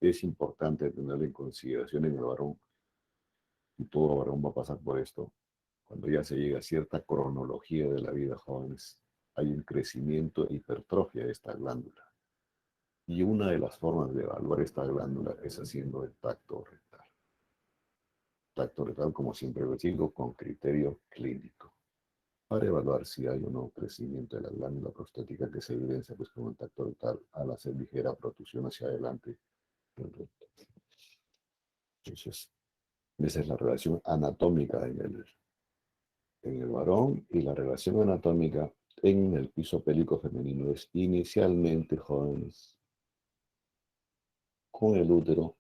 es importante tenerlo en consideración en el varón, y todo varón va a pasar por esto. Cuando ya se llega a cierta cronología de la vida, jóvenes, hay un crecimiento e hipertrofia de esta glándula. Y una de las formas de evaluar esta glándula es haciendo el tacto rectal. Tacto rectal, como siempre lo digo, con criterio clínico, para evaluar si hay o no crecimiento de la glándula prostática, que se evidencia pues, con el tacto rectal al hacer ligera protrusión hacia adelante del recto. Entonces, esa es la relación anatómica en el varón, y la relación anatómica en el piso pélvico femenino es inicialmente, jóvenes, con el útero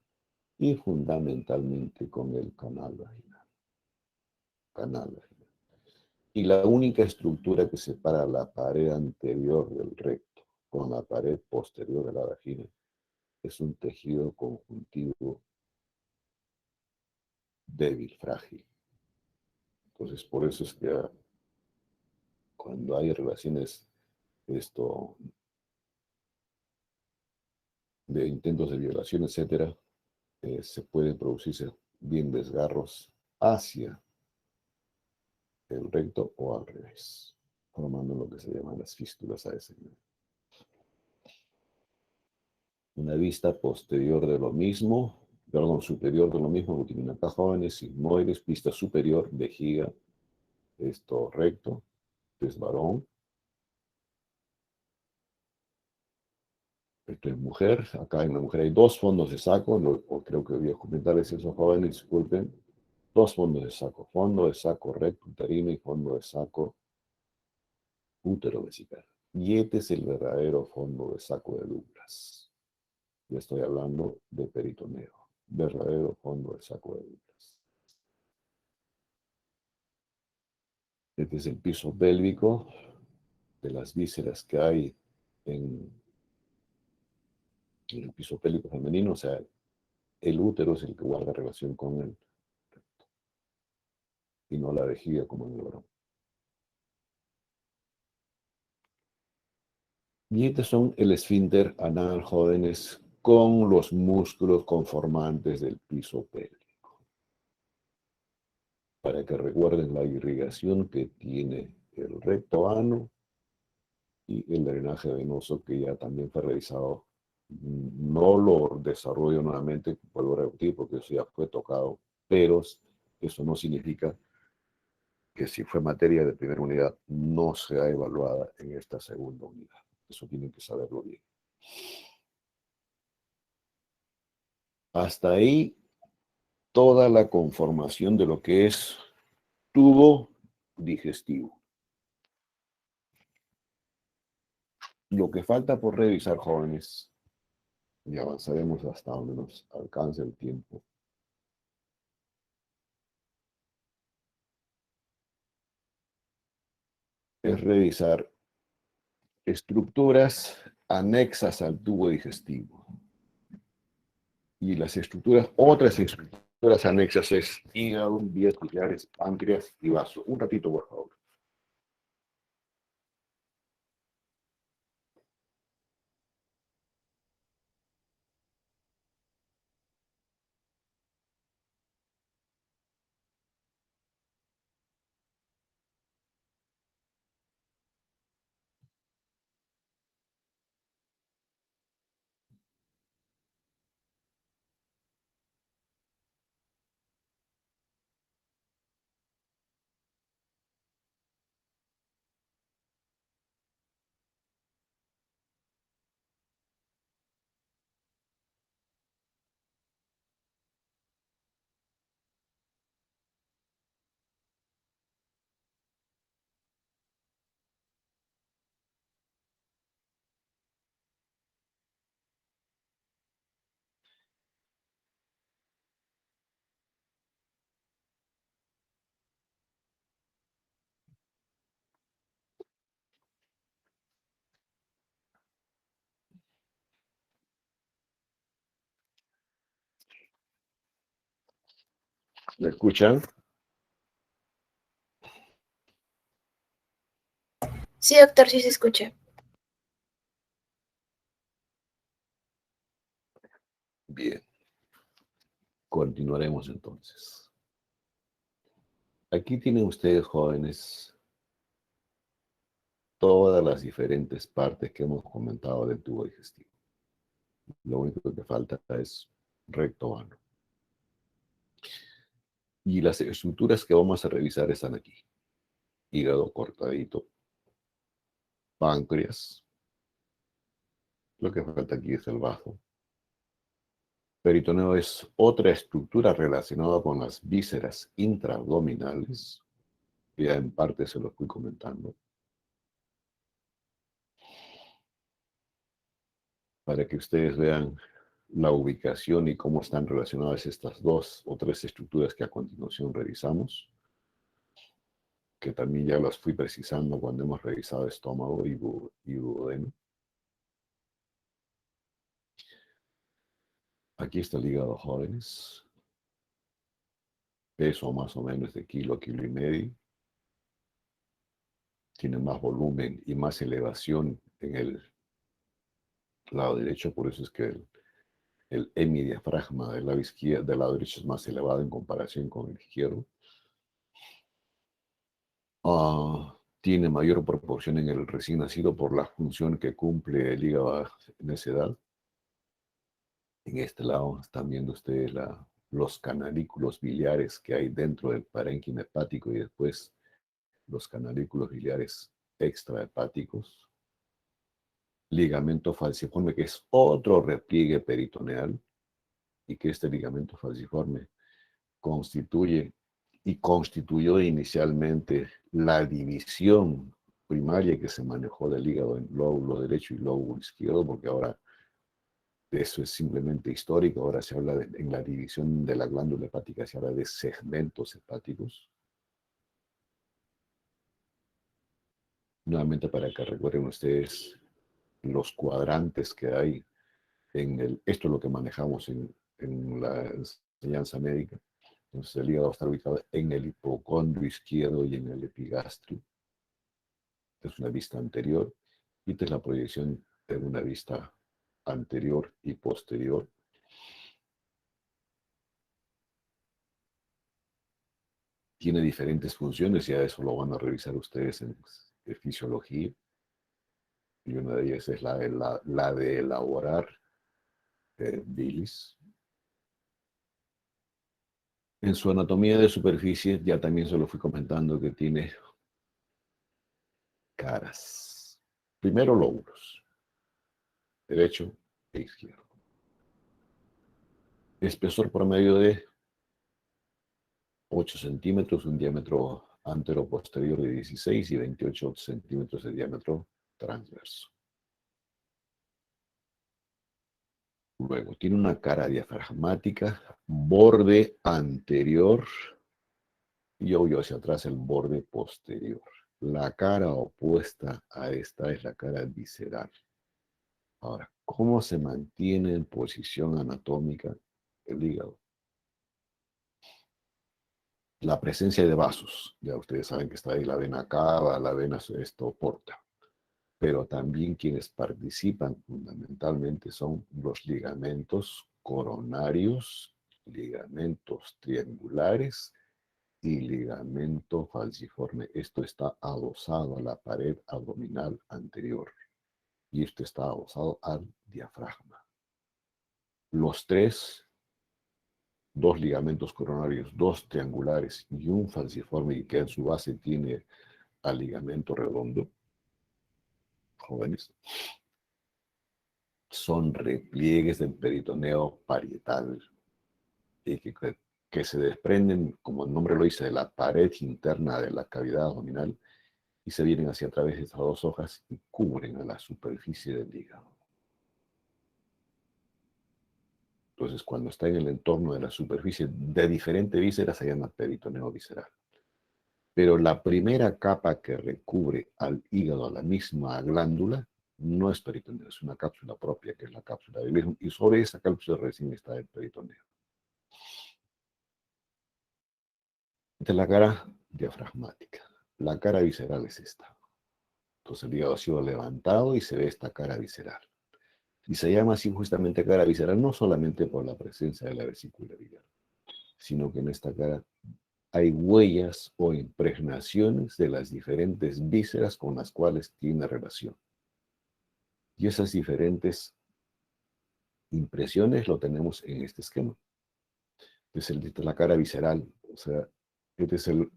y fundamentalmente con el canal vaginal. Canal vaginal. Y la única estructura que separa la pared anterior del recto con la pared posterior de la vagina es un tejido conjuntivo débil, frágil. Entonces, por eso es que cuando hay relaciones de intentos de violación, etcétera, se pueden producirse bien desgarros hacia el recto o al revés, formando lo que se llaman las fístulas a ese nivel. Una vista posterior de lo mismo, perdón, superior de lo mismo, Glutinata jóvenes, sigmoides, vista superior, vejiga, esto recto, es varón. Esto es mujer. Acá en la mujer hay dos fondos de saco, creo que voy a comentarles eso, jóvenes, disculpen. Dos fondos de saco, fondo de saco recto uterino y fondo de saco útero vesical. Y este es el verdadero fondo de saco de Douglas. Ya estoy hablando de peritoneo, verdadero fondo de saco de Douglas. Este es el piso pélvico de las vísceras que hay en el piso pélvico femenino, o sea, el útero es el que guarda relación con el recto, y no la vejiga como en el varón. Y estos son el esfínter anal, jóvenes, con los músculos conformantes del piso pélvico. Para que recuerden la irrigación que tiene el recto ano y el drenaje venoso, que ya también fue revisado. No lo desarrollo nuevamente, vuelvo a repetir, porque eso ya fue tocado, pero eso no significa que si fue materia de primera unidad no sea evaluada en esta segunda unidad. Eso tienen que saberlo bien. Hasta ahí toda la conformación de lo que es tubo digestivo. Lo que falta por revisar, jóvenes, y avanzaremos hasta donde nos alcance el tiempo, es revisar estructuras anexas al tubo digestivo. Y las otras estructuras anexas es hígado, vías biliares, páncreas y vaso. Un ratito, por favor. ¿Me escuchan? Sí, doctor, sí se escucha. Bien. Continuaremos entonces. Aquí tienen ustedes, jóvenes, todas las diferentes partes que hemos comentado del tubo digestivo. Lo único que falta es recto ano. Y las estructuras que vamos a revisar están aquí. Hígado cortadito, páncreas. Lo que falta aquí es el bajo. Peritoneo es otra estructura relacionada con las vísceras intraabdominales. Ya en parte se lo fui comentando. Para que ustedes vean la ubicación y cómo están relacionadas estas dos o tres estructuras que a continuación revisamos, que también ya las fui precisando cuando hemos revisado estómago y duodeno. Aquí está el hígado, jóvenes. Peso más o menos de kilo, kilo y medio. Tiene más volumen y más elevación en el lado derecho, por eso es que el hemidiafragma del lado izquierdo, del lado derecho es más elevado en comparación con el izquierdo. Tiene mayor proporción en el recién nacido por la función que cumple el hígado en esa edad. En este lado están viendo ustedes los canalículos biliares que hay dentro del parénquima hepático y después los canalículos biliares extrahepáticos. Ligamento falciforme, que es otro repliegue peritoneal, y que este ligamento falciforme constituye y constituyó inicialmente la división primaria que se manejó del hígado en lóbulo derecho y lóbulo izquierdo, porque ahora eso es simplemente histórico. Ahora se habla en la división de la glándula hepática, se habla de segmentos hepáticos. Nuevamente para que recuerden ustedes los cuadrantes que hay esto es lo que manejamos en la enseñanza médica. Entonces el hígado está ubicado en el hipocondrio izquierdo y en el epigastrio. Esta es una vista anterior y esta es la proyección de una vista anterior y posterior. Tiene diferentes funciones, ya eso lo van a revisar ustedes en fisiología. Y una de ellas es la de elaborar bilis. En su anatomía de superficie, ya también se lo fui comentando que tiene caras. Primero lóbulos, derecho e izquierdo. Espesor promedio de 8 centímetros, un diámetro antero-posterior de 16 y 28 centímetros de diámetro transverso. Luego, tiene una cara diafragmática, borde anterior y obvio hacia atrás el borde posterior. La cara opuesta a esta es la cara visceral. Ahora, ¿cómo se mantiene en posición anatómica el hígado? La presencia de vasos. Ya ustedes saben que está ahí la vena cava, la vena porta. Pero también quienes participan fundamentalmente son los ligamentos coronarios, ligamentos triangulares y ligamento falciforme. Esto está adosado a la pared abdominal anterior y esto está adosado al diafragma. Los tres, dos ligamentos coronarios, dos triangulares y un falciforme que en su base tiene al ligamento redondo, jóvenes, son repliegues del peritoneo parietal y que se desprenden, como el nombre lo dice, de la pared interna de la cavidad abdominal y se vienen hacia a través de estas dos hojas y cubren a la superficie del hígado. Entonces, cuando está en el entorno de la superficie de diferente víscera, se llama peritoneo visceral. Pero la primera capa que recubre al hígado, a la misma glándula, no es peritoneo, es una cápsula propia, que es la cápsula del hígado, y sobre esa cápsula recién está el peritoneo. Esta es la cara diafragmática. La cara visceral es esta. Entonces el hígado ha sido levantado y se ve esta cara visceral. Y se llama así justamente cara visceral, no solamente por la presencia de la vesícula biliar, sino que en esta cara hay huellas o impregnaciones de las diferentes vísceras con las cuales tiene relación. Y esas diferentes impresiones lo tenemos en este esquema. Esta es la cara visceral, o sea, este es el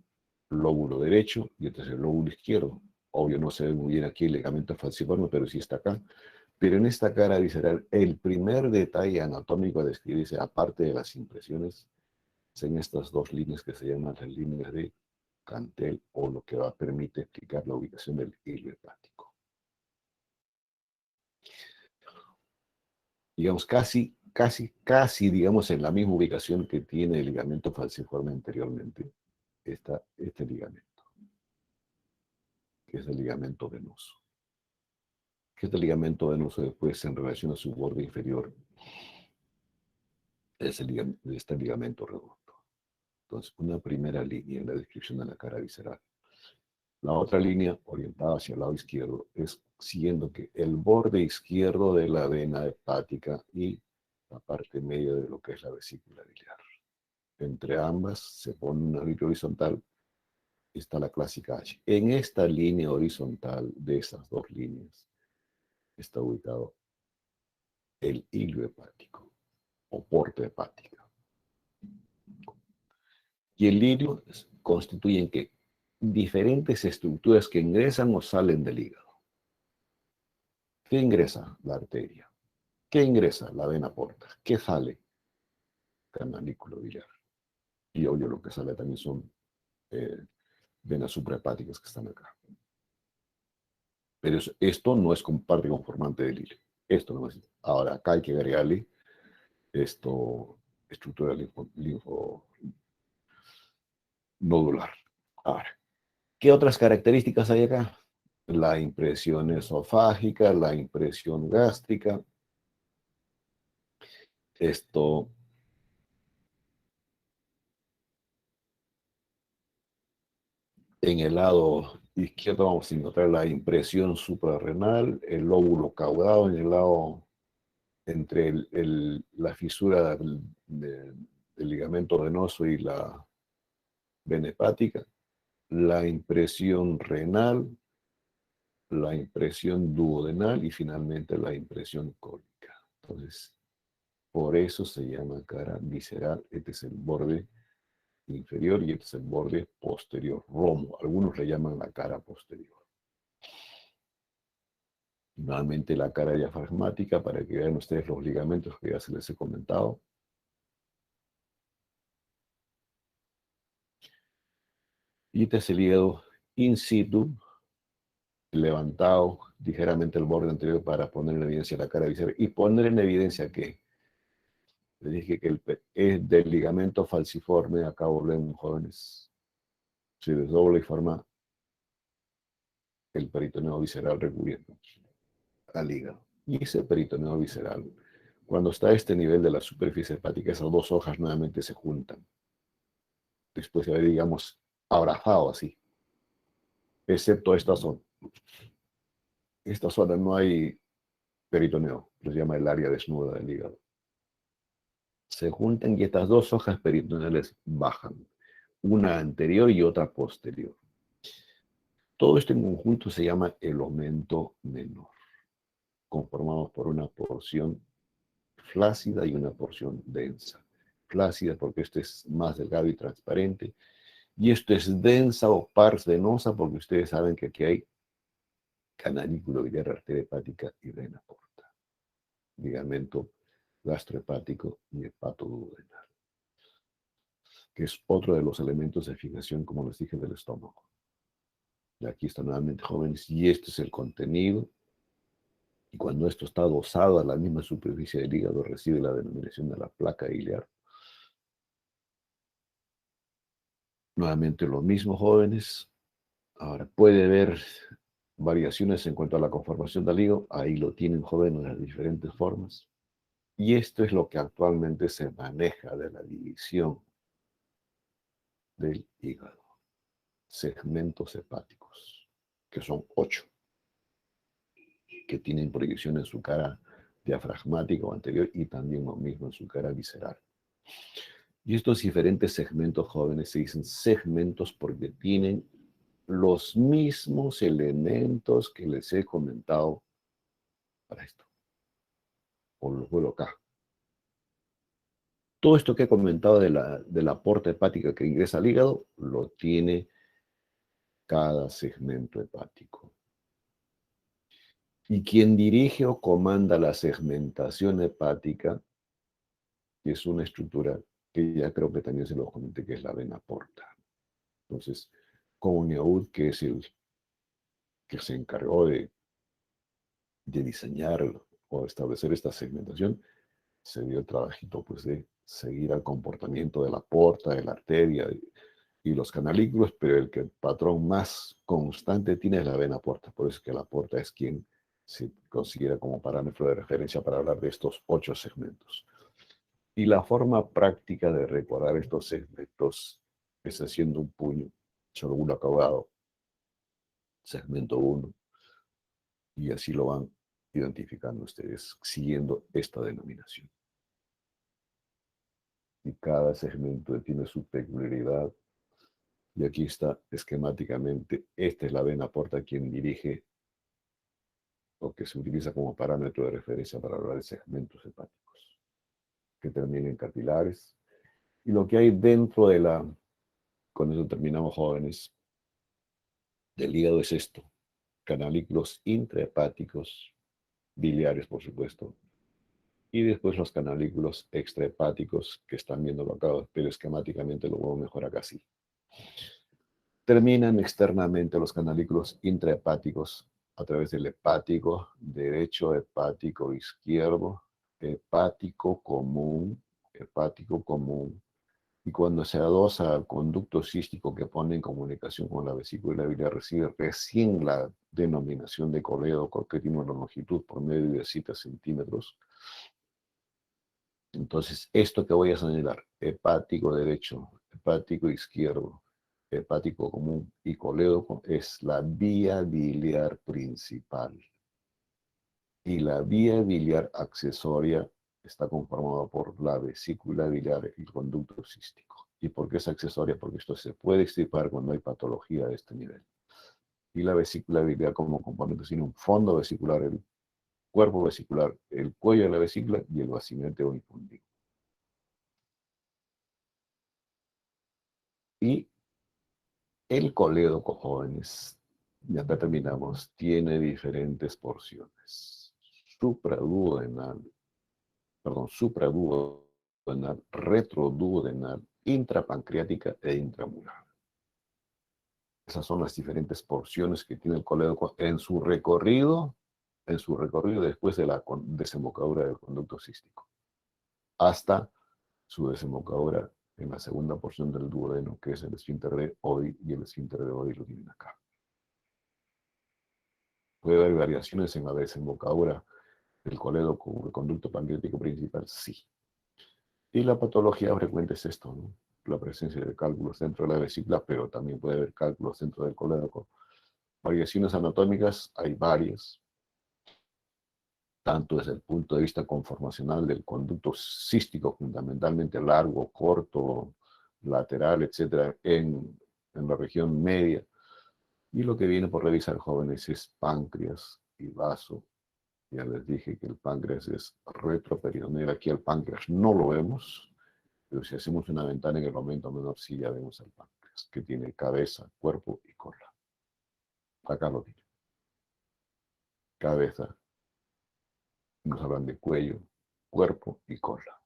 lóbulo derecho y este es el lóbulo izquierdo. Obvio no se ve muy bien aquí el ligamento falciforme, pero sí está acá. Pero en esta cara visceral, el primer detalle anatómico a describirse, aparte de las impresiones, es en estas dos líneas que se llaman las líneas de Cantel, o lo que va a permitir explicar la ubicación del hilo hepático. Digamos, casi, digamos, en la misma ubicación que tiene el ligamento falciforme anteriormente, está este ligamento, que es el ligamento venoso. Que este ligamento venoso después, en relación a su borde inferior, es este ligamento redondo. Entonces, una primera línea en la descripción de la cara visceral. La otra línea, orientada hacia el lado izquierdo, es siguiendo que el borde izquierdo de la vena hepática y la parte media de lo que es la vesícula biliar. Entre ambas se pone una línea horizontal, está la clásica H. En esta línea horizontal de esas dos líneas está ubicado el hilo hepático o porta hepática. Y el hilo constituyen que diferentes estructuras que ingresan o salen del hígado. ¿Qué ingresa? La arteria. ¿Qué ingresa? La vena porta. ¿Qué sale? Canalículo biliar. Y obvio lo que sale también son venas suprahepáticas que están acá. Pero esto no es parte conformante del hilo. Esto no es. Ahora, acá hay que agregarle estructura linfonodular. Ahora, ¿qué otras características hay acá? La impresión esofágica, la impresión gástrica. En el lado izquierdo vamos a encontrar la impresión suprarrenal, el lóbulo caudado en el lado entre la fisura del ligamento venoso y la vena hepática, la impresión renal, la impresión duodenal y finalmente la impresión cólica. Entonces, por eso se llama cara visceral. Este es el borde inferior y este es el borde posterior, romo. Algunos le llaman la cara posterior. Nuevamente la cara diafragmática para que vean ustedes los ligamentos que ya se les he comentado. Y este es el hígado in situ, levantado ligeramente el borde anterior para poner en evidencia la cara visceral. Y poner en evidencia que les dije que es del ligamento falciforme, acá volvemos jóvenes, se desdobla y forma el peritoneo visceral recubriendo al hígado. Y ese peritoneo visceral, cuando está a este nivel de la superficie hepática, esas dos hojas nuevamente se juntan. Después de haber, digamos, abrazado así, excepto esta zona. Esta zona no hay peritoneo, se llama el área desnuda del hígado. Se juntan y estas dos hojas peritoneales bajan, una anterior y otra posterior. Todo esto en conjunto se llama el aumento menor, conformado por una porción flácida y una porción densa. Flácida porque esto es más delgado y transparente, y esto es densa o pars venosa porque ustedes saben que aquí hay canalículo biliar, arteria hepática y vena porta, ligamento gastrohepático y hepatoduodenal, que es otro de los elementos de fijación, como les dije, del estómago. Y aquí están nuevamente jóvenes, y este es el contenido. Y cuando esto está adosado a la misma superficie del hígado, recibe la denominación de la placa biliar. Nuevamente lo mismo, jóvenes. Ahora, puede haber variaciones en cuanto a la conformación del hígado. Ahí lo tienen, jóvenes, de las diferentes formas. Y esto es lo que actualmente se maneja de la división del hígado. Segmentos hepáticos, que son 8, que tienen proyección en su cara diafragmática o anterior y también lo mismo en su cara visceral. Y estos diferentes segmentos jóvenes se dicen segmentos porque tienen los mismos elementos que les he comentado para esto. O los vuelvo acá. Todo esto que he comentado de la aporte hepática que ingresa al hígado, lo tiene cada segmento hepático. Y quien dirige o comanda la segmentación hepática, que es una estructura que ya creo que también se los comenté, que es la vena porta. Entonces, Comuniaud, que es el que se encargó de diseñar o establecer esta segmentación, se dio el trabajito pues, de seguir el comportamiento de la porta, de la arteria y los canalículos, pero el que el patrón más constante tiene es la vena porta. Por eso es que la porta es quien se considera como parámetro de referencia para hablar de estos 8 segmentos. Y la forma práctica de recordar estos segmentos es haciendo un puño, chorgulo acabado, segmento 1, y así lo van identificando ustedes, siguiendo esta denominación. Y cada segmento tiene su peculiaridad. Y aquí está esquemáticamente, esta es la vena porta quien dirige o que se utiliza como parámetro de referencia para hablar de segmentos hepáticos, que terminan en capilares. Y lo que hay dentro de con eso terminamos jóvenes, del hígado es esto, canalículos intrahepáticos, biliares por supuesto, y después los canalículos extrahepáticos que están viéndolo acá, pero esquemáticamente lo voy a mejorar acá así. Terminan externamente los canalículos intrahepáticos a través del hepático derecho, hepático izquierdo, hepático común, y cuando se adosa al conducto cístico que pone en comunicación con la vesícula biliar, recibe recién la denominación de coledo, que tiene una longitud por medio de 7 centímetros. Entonces, esto que voy a señalar, hepático derecho, hepático izquierdo, hepático común y colédoco, es la vía biliar principal. Y la vía biliar accesoria está conformada por la vesícula biliar y el conducto cístico. ¿Y por qué es accesoria? Porque esto se puede extirpar cuando hay patología de este nivel. Y la vesícula biliar como componente tiene un fondo vesicular, el cuerpo vesicular, el cuello de la vesícula y el bacimete o infundíbulo. Y el colédoco, jóvenes, y acá terminamos, tiene diferentes porciones. Supraduodenal, retroduodenal, intrapancreática e intramural. Esas son las diferentes porciones que tiene el colédoco en su recorrido después de la desembocadura del conducto cístico, hasta su desembocadura en la segunda porción del duodeno, que es el esfínter de Oddi, y el esfínter de Oddi lo tienen acá. ¿Puede haber variaciones en la desembocadura del colédoco o el conducto pancreático principal? Sí. Y la patología frecuente es esto, ¿no? La presencia de cálculos dentro de la vesícula, pero también puede haber cálculos dentro del colédoco. Variaciones anatómicas, hay varias, tanto desde el punto de vista conformacional del conducto cístico, fundamentalmente largo, corto, lateral, etcétera, en la región media. Y lo que viene por revisar, jóvenes, es páncreas y vaso. Ya les dije que el páncreas es retroperitoneal. Aquí el páncreas no lo vemos, pero si hacemos una ventana en el aumento menor, sí ya vemos el páncreas, que tiene cabeza, cuerpo y cola. Acá lo tiene. Cabeza, nos hablan de cuello, cuerpo y cola.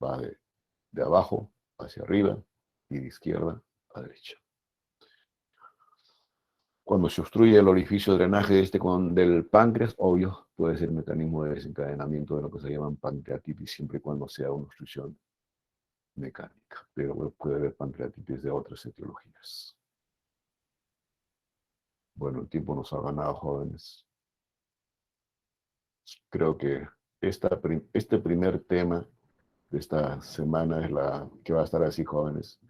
Va de abajo hacia arriba y de izquierda a derecha. Cuando se obstruye el orificio de drenaje del páncreas, obvio, puede ser mecanismo de desencadenamiento de lo que se llama pancreatitis, siempre y cuando sea una obstrucción mecánica. Pero bueno, puede haber pancreatitis de otras etiologías. Bueno, el tiempo nos ha ganado, jóvenes. Creo que este primer tema de esta semana es la que va a estar así, jóvenes.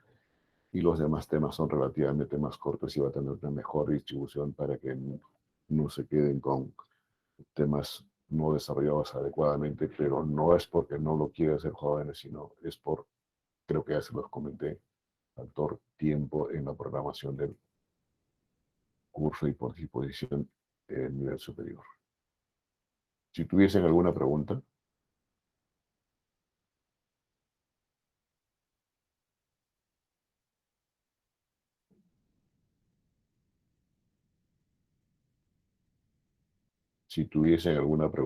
Y los demás temas son relativamente más cortos y va a tener una mejor distribución para que no se queden con temas no desarrollados adecuadamente, pero no es porque no lo quieren hacer jóvenes, sino es por creo que ya se los comenté, factor tiempo en la programación del curso y por disposición en nivel superior. Si tuviesen alguna pregunta. Si tuviesen alguna pregunta.